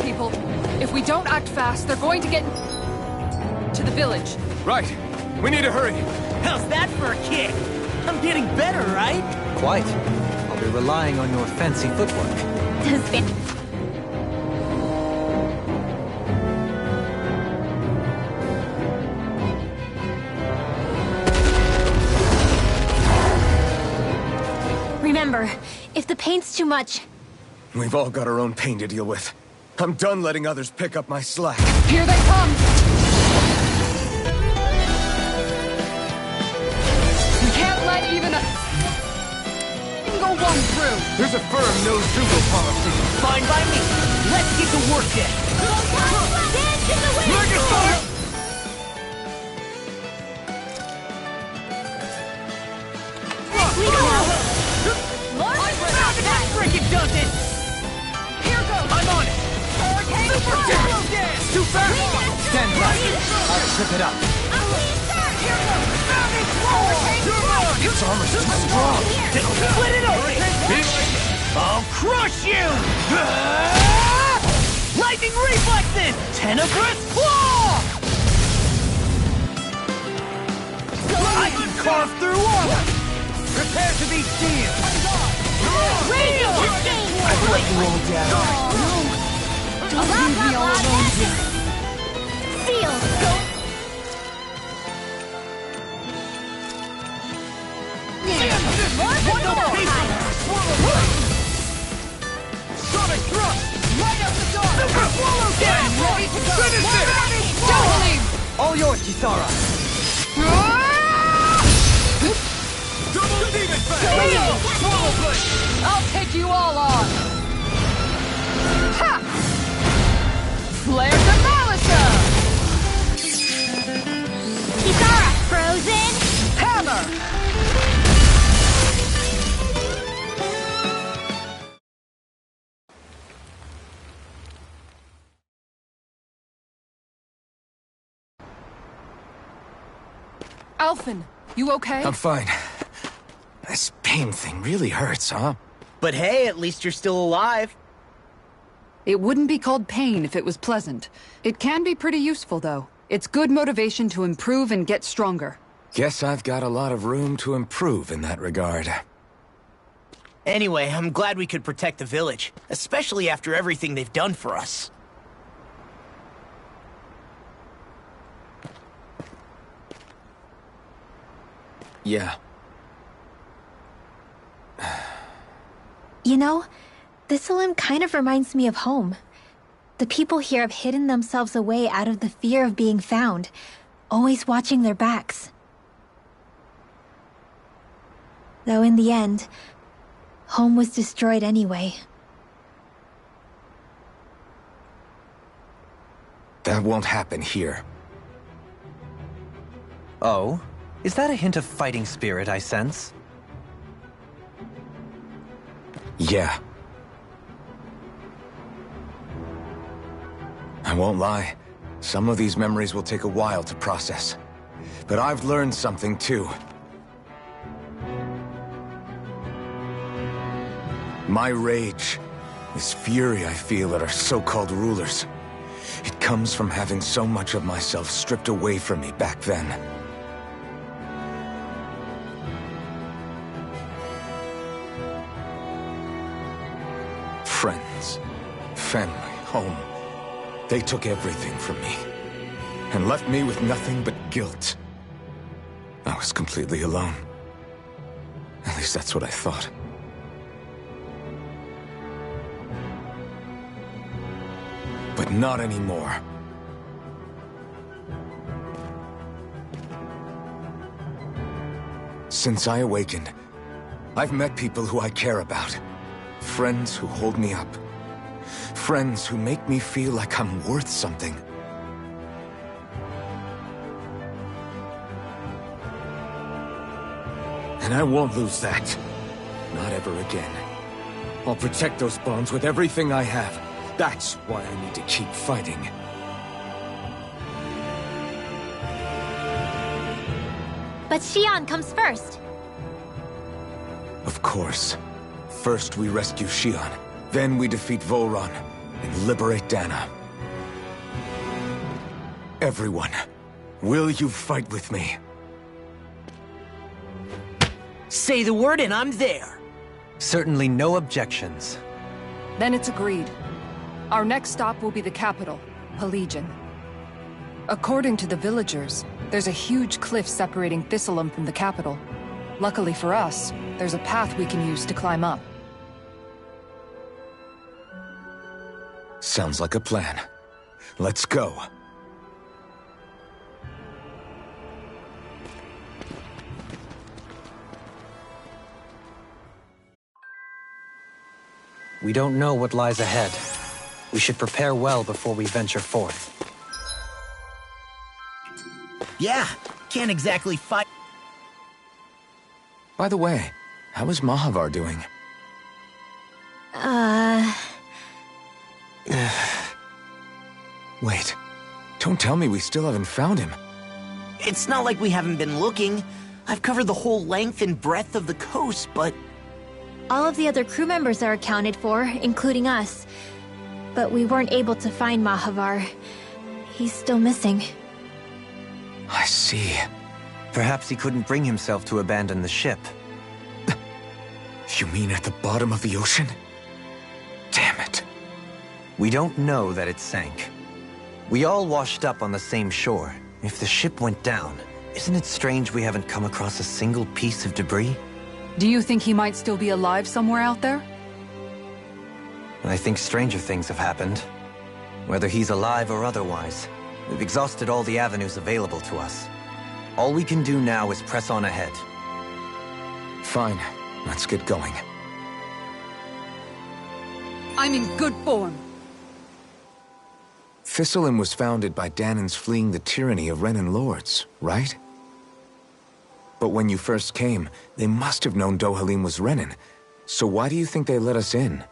people. If we don't act fast, they're going to get to the village. Right. We need to hurry. How's that for a kick? I'm getting better, right? Quite. I'll be relying on your fancy footwork. Remember, if the pain's too much, We've all got our own pain to deal with. I'm done letting others pick up my slack. Here they come! We can't let even a single one through! There's a firm no-Zoogle policy. Fine by me. Let's get to work then. Dance in the wind! Megasonic! That freaking does it! Here goes! I'm on it! Super dance! Too fast! Stand back. I'll trip it up. Its armor's too strong. Split it open! I'll crush you! Lightning reflexes! Tenebrous claw! I can carve through armor! Prepare to be sealed! I've let you all down. Don't leave me all alone here. seal! Sonic thrust! Light up the dark! Super swallow I'm ready to go! Don't leave! All yours, Kisara. Double demon fang! Swallow blade! I'll take you all on! Ha! Flare to Malisa! Kisara! Frozen! Hammer! Alphen, you okay? I'm fine. This pain thing really hurts, huh? But hey, at least you're still alive. It wouldn't be called pain if it was pleasant. It can be pretty useful, though. It's good motivation to improve and get stronger. Guess I've got a lot of room to improve in that regard. Anyway, I'm glad we could protect the village, especially after everything they've done for us. Yeah. You know, this limb kind of reminds me of home. The people here have hidden themselves away out of the fear of being found, always watching their backs. Though in the end, home was destroyed anyway. That won't happen here. Oh? Is that a hint of fighting spirit I sense? Yeah. I won't lie. Some of these memories will take a while to process. But I've learned something too. My rage, this fury I feel at our so-called rulers, it comes from having so much of myself stripped away from me back then. Friends, family, home. They took everything from me, and left me with nothing but guilt. I was completely alone. At least that's what I thought. But not anymore. Since I awakened, I've met people who I care about. Friends who hold me up. Friends who make me feel like I'm worth something. And I won't lose that. Not ever again. I'll protect those bonds with everything I have. That's why I need to keep fighting. But Xion comes first. Of course. First we rescue Xion, then we defeat Volron. and liberate Dana. Everyone, will you fight with me? Say the word and I'm there. Certainly no objections. Then it's agreed. Our next stop will be the capital, Pelegion. According to the villagers, there's a huge cliff separating Thistleum from the capital. Luckily for us, there's a path we can use to climb up. Sounds like a plan. Let's go. We don't know what lies ahead. We should prepare well before we venture forth. Yeah, can't exactly fight. By the way, how is Mahavar doing? Wait, don't tell me we still haven't found him. It's not like we haven't been looking. I've covered the whole length and breadth of the coast, but... All of the other crew members are accounted for, including us. But we weren't able to find Mahavar. He's still missing. I see. Perhaps he couldn't bring himself to abandon the ship. You mean at the bottom of the ocean? Damn it. We don't know that it sank. We all washed up on the same shore. If the ship went down, isn't it strange we haven't come across a single piece of debris? Do you think he might still be alive somewhere out there? I think stranger things have happened. Whether he's alive or otherwise, we've exhausted all the avenues available to us. All we can do now is press on ahead. Fine, let's get going. I'm in good form. Thistleum was founded by Danans fleeing the tyranny of Renan lords, right? But when you first came, they must have known Dohalim was Renan. So why do you think they let us in?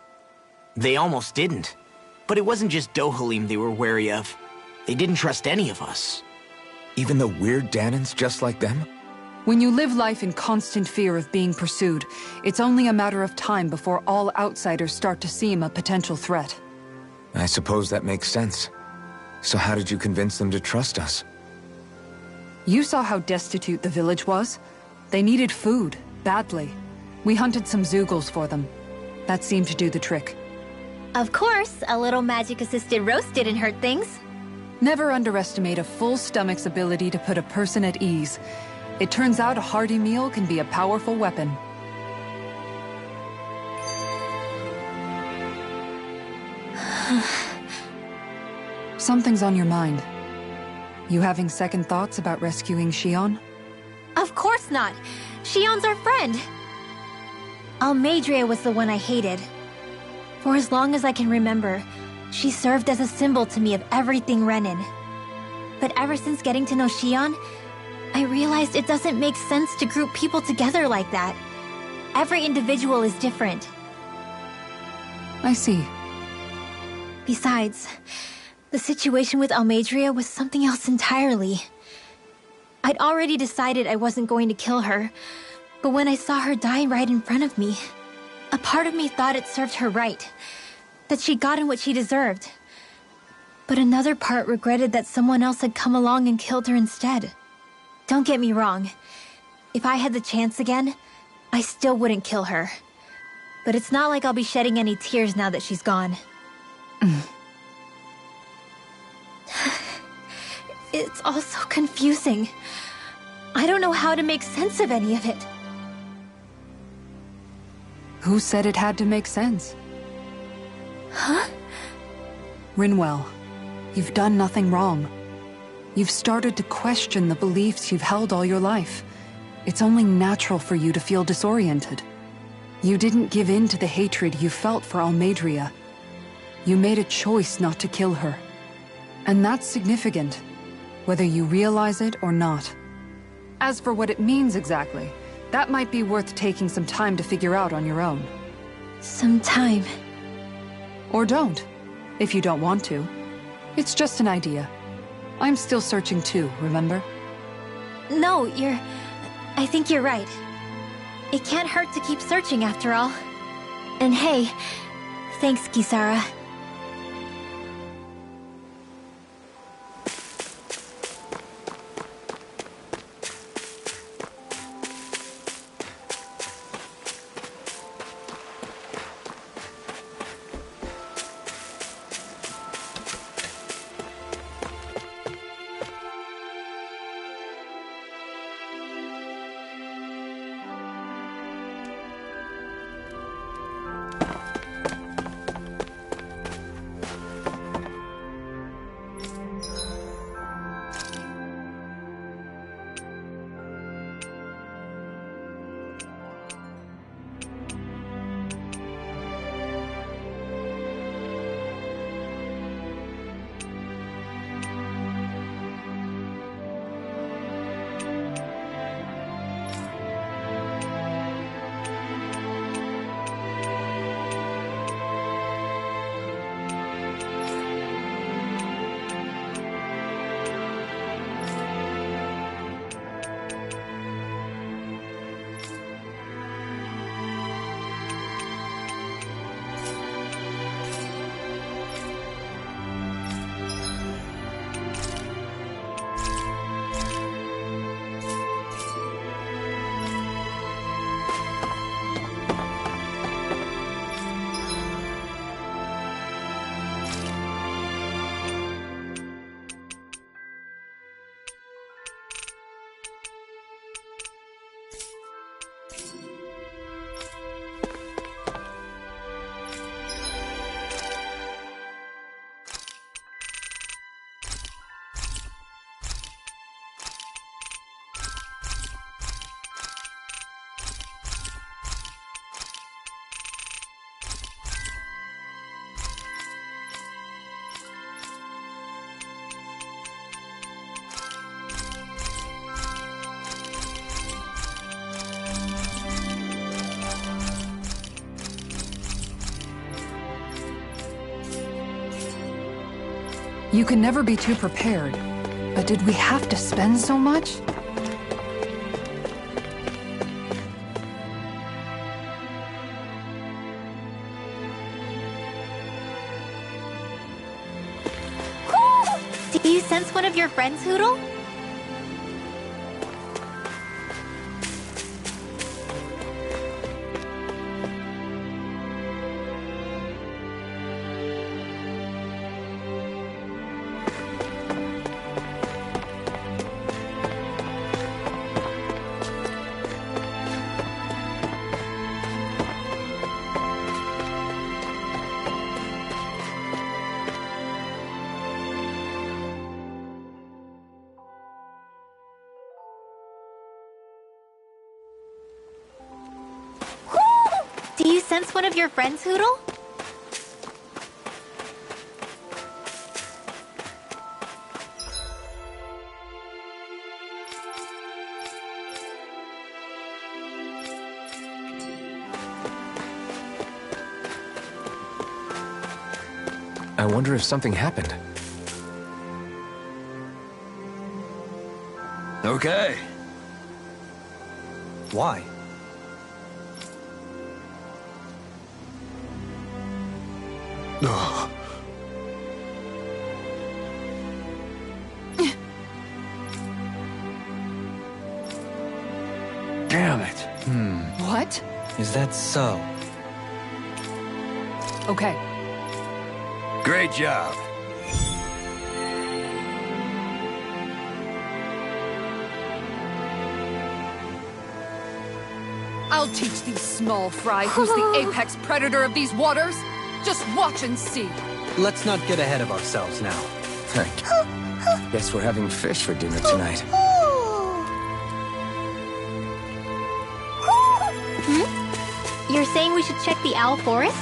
They almost didn't. But it wasn't just Dohalim they were wary of. They didn't trust any of us. Even the weird Danans just like them? When you live life in constant fear of being pursued, it's only a matter of time before all outsiders start to seem a potential threat. I suppose that makes sense. So how did you convince them to trust us? You saw how destitute the village was. They needed food, badly. We hunted some Zeugles for them. That seemed to do the trick. Of course, a little magic-assisted roast didn't hurt things. Never underestimate a full stomach's ability to put a person at ease. It turns out a hearty meal can be a powerful weapon. Something's on your mind. You having second thoughts about rescuing Shion? Of course not! Shion's our friend! Almeidrea was the one I hated. For as long as I can remember, she served as a symbol to me of everything Renan. But ever since getting to know Shion, I realized it doesn't make sense to group people together like that. Every individual is different. I see. Besides, the situation with Almeidrea was something else entirely. I'd already decided I wasn't going to kill her, but when I saw her die right in front of me, a part of me thought it served her right, that she'd gotten what she deserved. But another part regretted that someone else had come along and killed her instead. Don't get me wrong. If I had the chance again, I still wouldn't kill her. But it's not like I'll be shedding any tears now that she's gone. It's all so confusing. I don't know how to make sense of any of it. Who said it had to make sense? Huh? Rinwell, you've done nothing wrong. You've started to question the beliefs you've held all your life. It's only natural for you to feel disoriented. You didn't give in to the hatred you felt for Almeidrea. You made a choice not to kill her. And that's significant, whether you realize it or not. As for what it means exactly, that might be worth taking some time to figure out on your own. Some time. Or don't, if you don't want to. It's just an idea. I'm still searching too, remember? No, I think you're right. It can't hurt to keep searching after all. And hey, thanks, Kisara. You can never be too prepared. But did we have to spend so much? Do you sense one of your friends, Hootle? Do you sense one of your friends, Hootle? I wonder if something happened. Okay. Why? Ugh. Damn it. What? Is that so? Okay. Great job. I'll teach these small fry who's the apex predator of these waters. Just watch and see. Let's not get ahead of ourselves now. Guess we're having fish for dinner tonight. You're saying we should check the owl forest?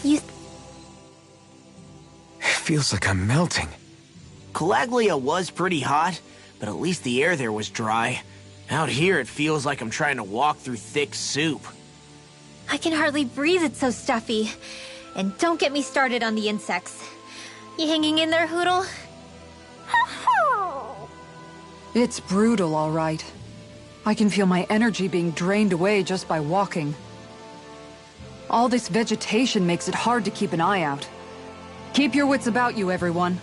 You... Feels like I'm melting. Calaglia was pretty hot, but at least the air there was dry. Out here, it feels like I'm trying to walk through thick soup. I can hardly breathe, it's so stuffy. And don't get me started on the insects. You hanging in there, Hootle? It's brutal, all right. I can feel my energy being drained away just by walking. All this vegetation makes it hard to keep an eye out. Keep your wits about you, everyone.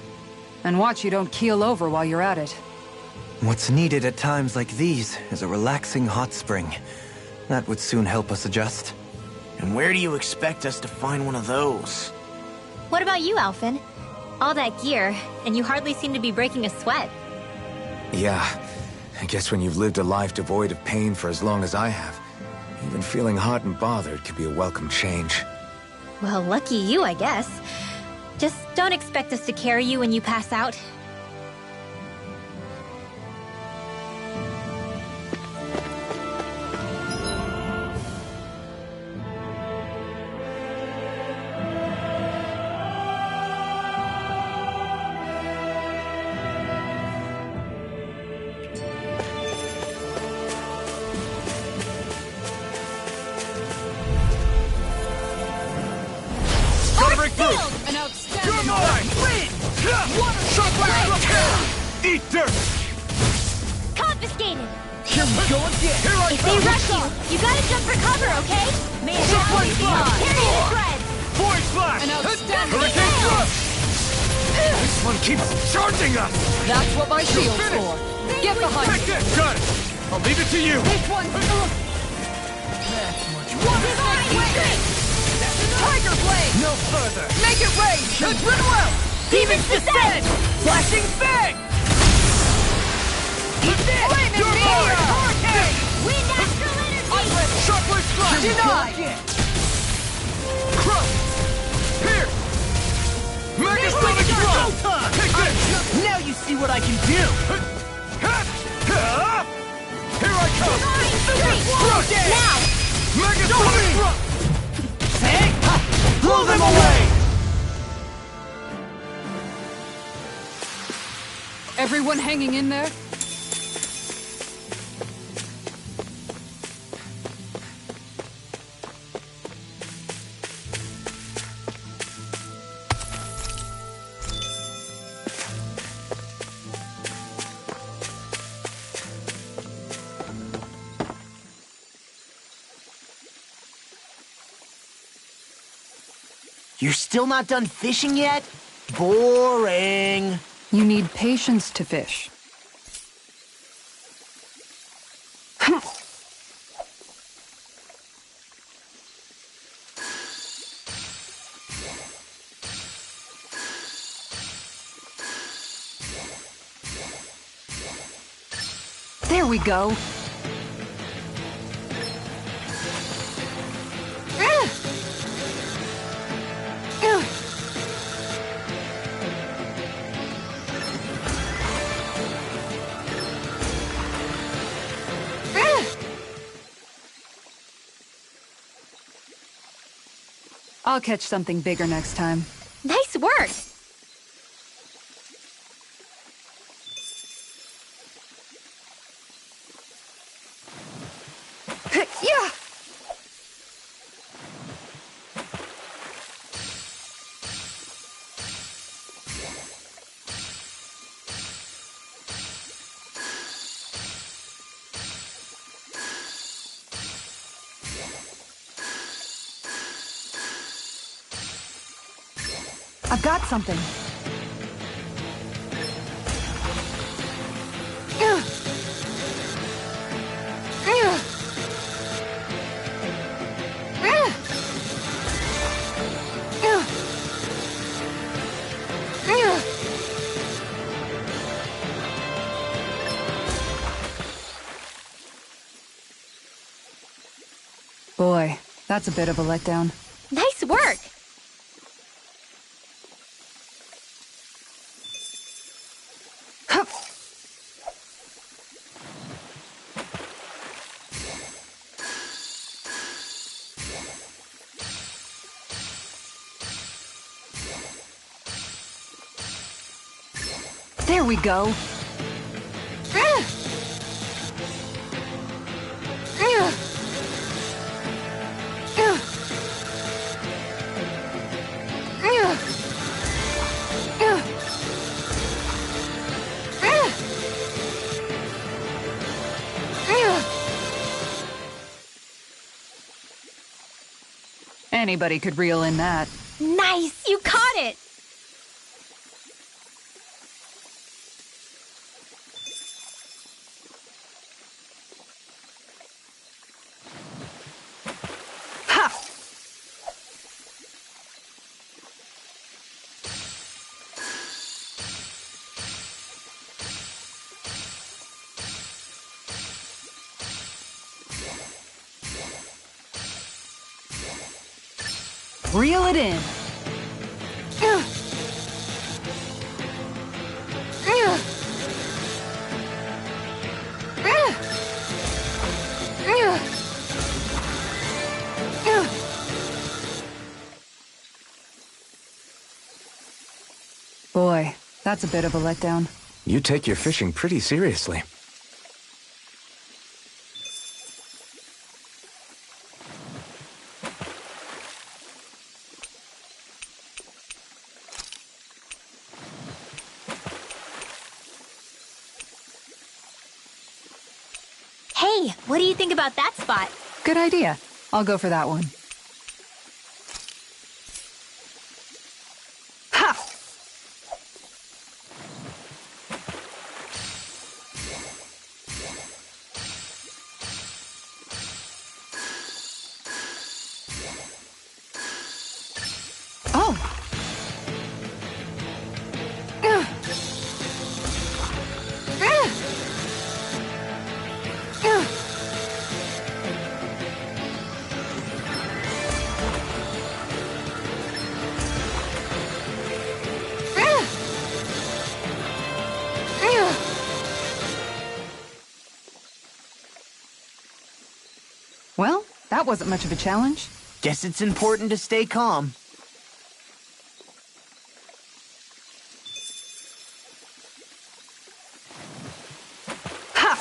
And watch you don't keel over while you're at it. What's needed at times like these is a relaxing hot spring. That would soon help us adjust. And where do you expect us to find one of those? What about you, Alphen? All that gear, and you hardly seem to be breaking a sweat. Yeah, I guess when you've lived a life devoid of pain for as long as I have, even feeling hot and bothered could be a welcome change. Well, lucky you, I guess. Just don't expect us to carry you when you pass out. An outstanding Eat dirt! Confiscated! Here we go again! Here I If they rush you, you gotta jump for cover, okay? May it now be carry the threads! Void Flash! An outstanding Hurricane Thrust! This one keeps charging us! That's what my shield's for. Get behind Take me. this! Got it! I'll leave it to you! This one's... Tiger Blade! No further! Make it rain! Judgment well! Demons descend! Flashing Fang! Eat this! Flaming Meteor! Hurricane! Wind astral energy! Shockwave Strike! Denied! Crush! Pierce! Mega Sonic Strike! Showtime! Now you see what I can do! Here I come! Now! Mega Thrust! Hey! Blow them away! Everyone hanging in there? You're still not done fishing yet? Boring. You need patience to fish. There we go. I'll catch something bigger next time. Nice work! Yeah! I've got something. Boy, that's a bit of a letdown. Nice work! There we go. Anybody could reel in that. Nice! You caught it! Reel it in. Boy, that's a bit of a letdown. You take your fishing pretty seriously. Hey, what do you think about that spot? Good idea. I'll go for that one. Ha! Oh! Well, that wasn't much of a challenge. Guess it's important to stay calm. Ha!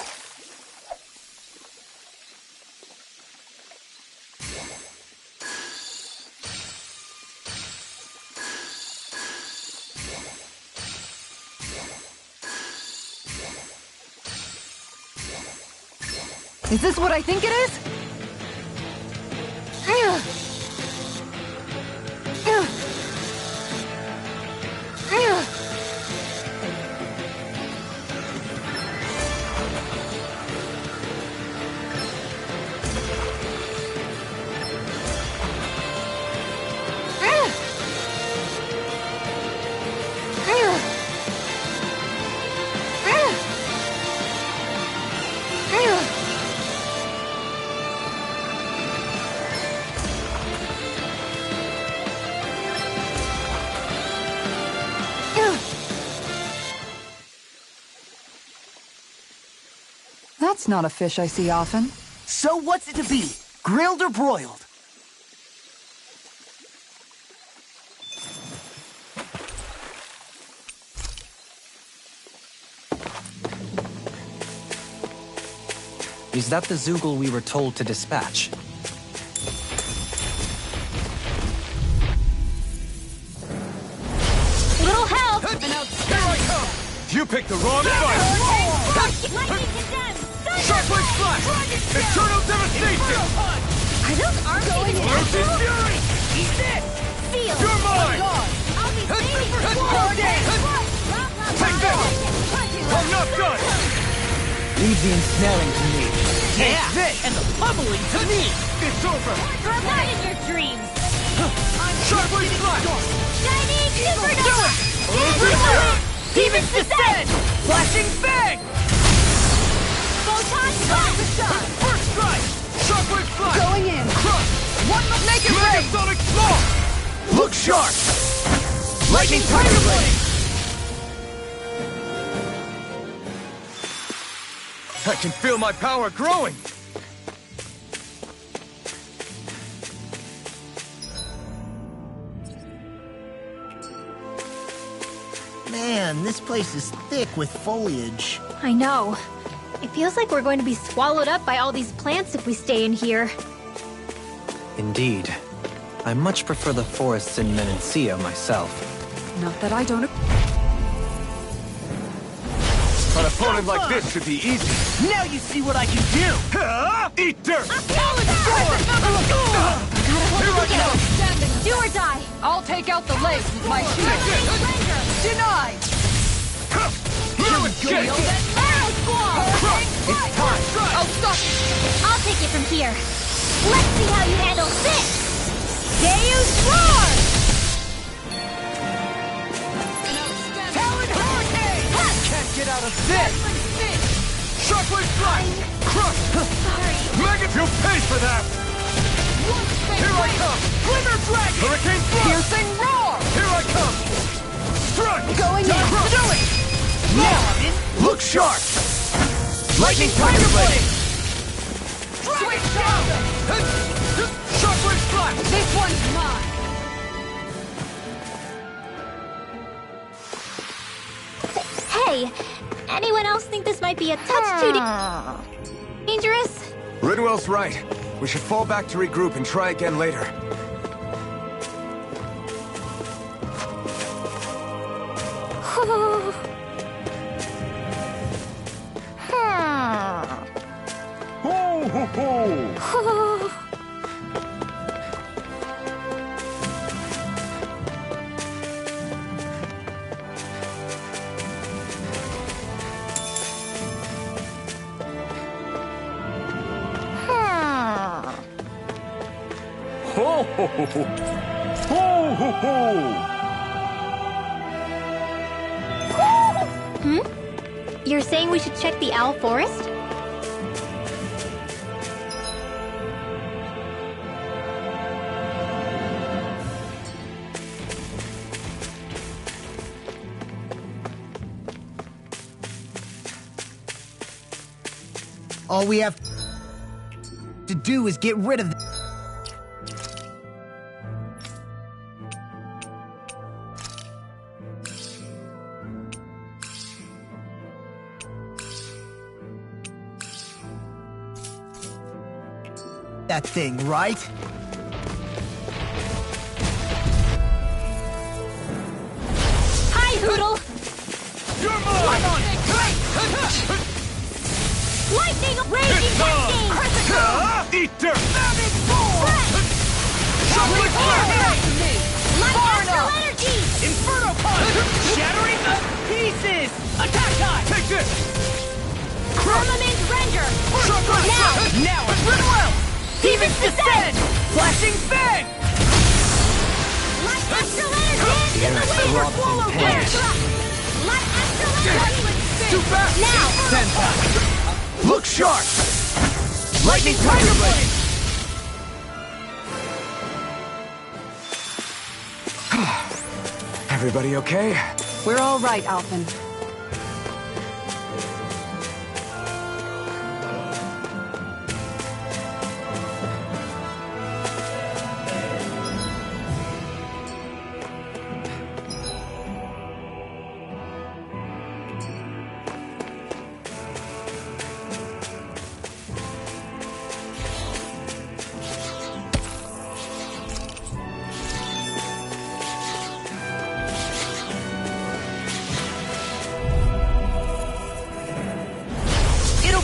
Is this what I think it is? That's not a fish I see often. So what's it to be? Grilled or broiled? Is that the Zoogle we were told to dispatch? Little help! You picked the wrong fight! Lightning condemned! Shockwave Slash! Eternal Devastation! Are those arms even Roach's natural? Fury! Eat this! Feel! You're mine! I'll be waiting for Take this! I'm not done! Leave the ensnaring to me. Yeah. This and the pummeling to me. It's over! Not in your dreams! Shockwave Slash! Shining Supernova! Demons descend! Flashing bang! Photon blast! First strike! Shockwave Slash! Going in. Crush! One look, make it rain! Megasonic Smash! Look sharp! Lightning Tiger Blade! I can feel my power growing! Man, this place is thick with foliage. I know. It feels like we're going to be swallowed up by all these plants if we stay in here. Indeed. I much prefer the forests in Menancia myself. Not that I don't... An opponent like this should be easy. Now you see what I can do! Eat dirt! Here I come! Do or die! I'll take out the legs with my shield. Denied! You escape! Arrow Squall! It's time! I'll stop you! I'll take it from here. Let's see how you handle this! Deus Roar! Talon Hurricane! Can't get out of this! Shockwave Strike! Crush! Sorry. Mega, you pay for that! Here I come! Glimmer Dragon! Hurricane Thrust! Piercing roar! Here I come! Strike! Going in! Do it! Now I'm in! Look sharp! Lightning Tiger Blade! Switch down! Shockwave Slash! This one's mine! Hey, anyone else think this might be a touch too dangerous? Ridwell's right. We should fall back to regroup and try again later. Ho, ho, ho! Ho, ho, ho, ho! Ho, ho, ho! You're saying we should check the Owl Forest? All we have to do is get rid of that thing, right? Hi, Hoodle! You're mine! Lightning raging cascade! Eat dirt! Chocolate Light astral energy! Inferno punch! Shattering the pieces! Attack time! Take this! Firmament render! Now it's Rinwell! Demon's descent! Flashing fang! Light astral energy! In the way for swallow air thrust! Light astral energy! Too fast! Now! Senpai! Look sharp! Lightning Tiger Blade! Everybody okay? We're all right, Alphen.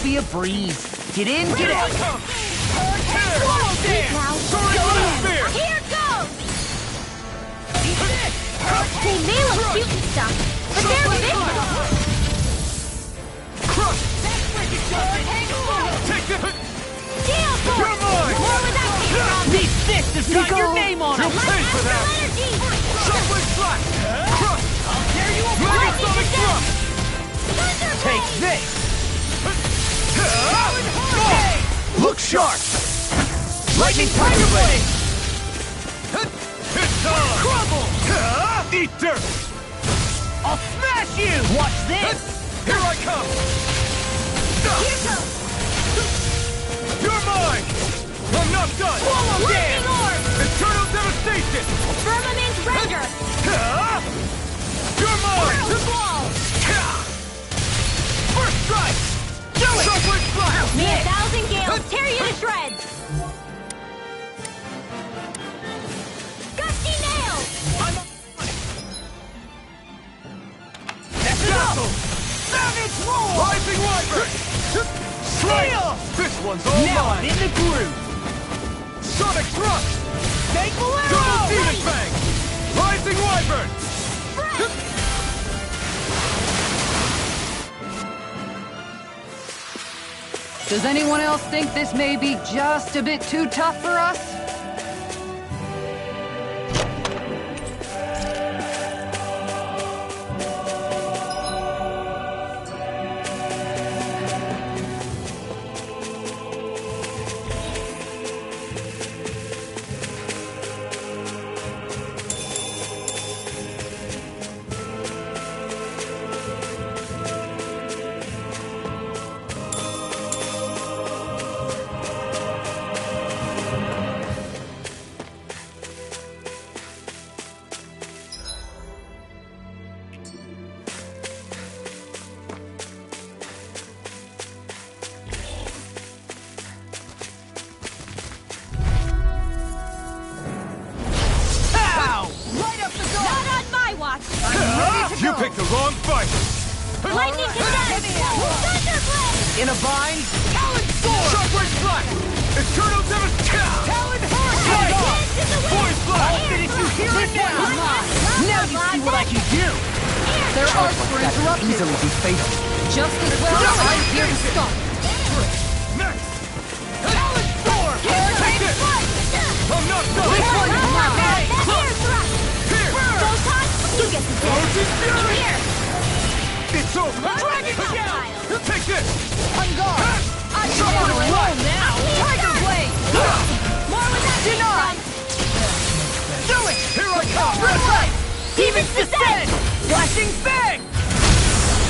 Be a breeze. Get in, get out. Swallow dance! Here goes! They may look cute and stuff, but they're vicious! Gale Force! More with that kick! These fists has got your name on it! Light astral energy! I'll tear you apart! Take this! Look sharp! Lightning Tiger Blade! Crumble! Eat dirt! I'll smash you! Watch this! Here I come! Here goes! You're mine! I'm not done! Lightning Orb! Eternal devastation! Firmament render! You're mine! Wall! First strike! Do it! Chocolate flash! May 1,000 gales tear you to shreds! Gusty nails! Dazzle! Savage Roar! Rising Wyvern! Steel! This one's all Now I'm mine! in the groove! Sonic Thrust! Thankful Double Arrow! Demon Fang! Rising Wyvern! Does anyone else think this may be just a bit too tough for us? You picked the wrong fight! Lightning Condensed! Thunderblade! In a bind, Talon Sword! Shockwave Flash! Eternal Devastation! Talon Hurricane! Voice Flash! I'll finish you here and now! Now you see what I can do! Their arts were interrupted. Easily be fatal. Just as well, I'm here to stop. Next! Talon Sword! Take this! I'm not done! This one is mine. Here! You get the Frozen Fury! Here! It's over! Dragon Shell! Take this! On guard! I'm Chocolate alone Flash! now! Tiger Blade! More with that Denied! Do it! Here I come! Red light! Demon's Descent! Flashing Fang!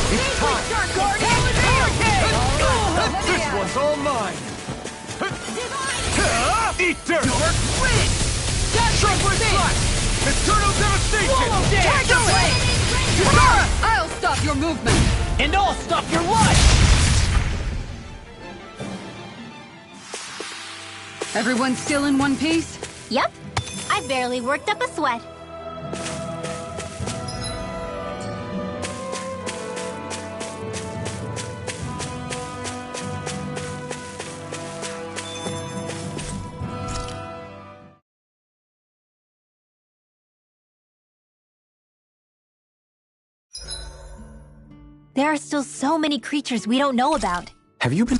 It's time! Guardian Hurricane! This one's all mine! Divine Eat dirt! Dark Wind! Chocolate Slash! Eternal Devastation! Swallow Dance! Do it! I'll stop your movement! And I'll stop your life! Everyone still in one piece? Yep. I barely worked up a sweat. There are still so many creatures we don't know about. Have you been...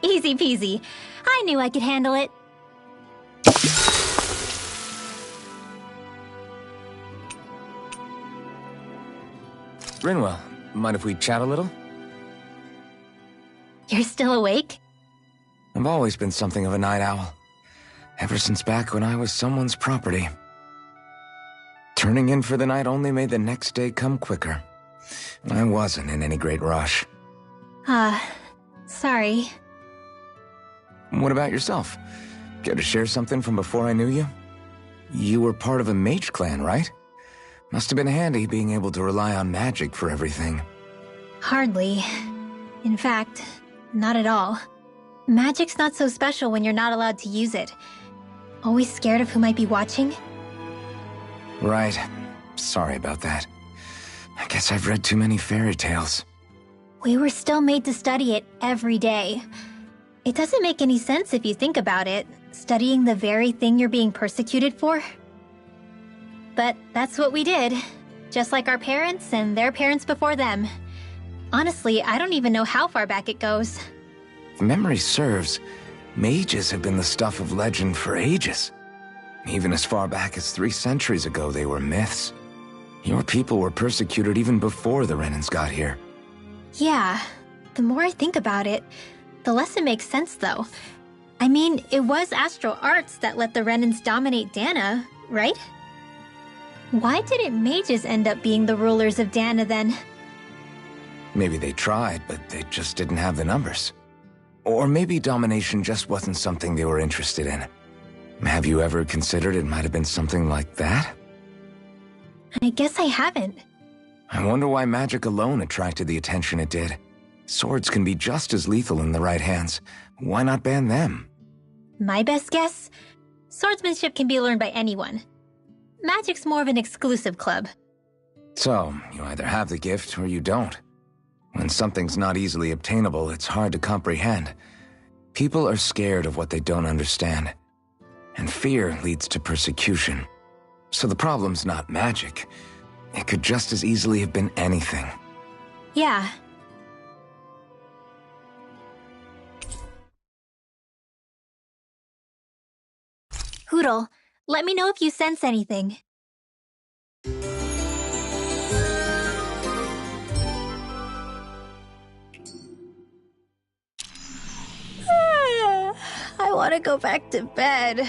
Easy peasy. I knew I could handle it. Rinwell, mind if we chat a little? You're still awake? I've always been something of a night owl. Ever since back when I was someone's property. Turning in for the night only made the next day come quicker. I wasn't in any great rush. Sorry. What about yourself? Care to share something from before I knew you? You were part of a mage clan, right? Must have been handy being able to rely on magic for everything. Hardly. In fact, not at all. Magic's not so special when you're not allowed to use it. Always scared of who might be watching? Right. Sorry about that. I guess I've read too many fairy tales. We were still made to study it every day. It doesn't make any sense if you think about it, studying the very thing you're being persecuted for. But that's what we did, just like our parents and their parents before them. Honestly, I don't even know how far back it goes. If memory serves, mages have been the stuff of legend for ages. Even as far back as 3 centuries ago, they were myths. Your people were persecuted even before the Renans got here. Yeah, the more I think about it, the less it makes sense though. I mean, it was astral arts that let the Renans dominate Dana, right? Why didn't mages end up being the rulers of Dana then? Maybe they tried, but they just didn't have the numbers. Or maybe domination just wasn't something they were interested in. Have you ever considered it might have been something like that? I guess I haven't. I wonder why magic alone attracted the attention it did. Swords can be just as lethal in the right hands. Why not ban them? My best guess? Swordsmanship can be learned by anyone. Magic's more of an exclusive club. So, you either have the gift or you don't. When something's not easily obtainable, it's hard to comprehend. People are scared of what they don't understand. And fear leads to persecution. So the problem's not magic. It could just as easily have been anything. Yeah. Hootle, let me know if you sense anything. I want to go back to bed.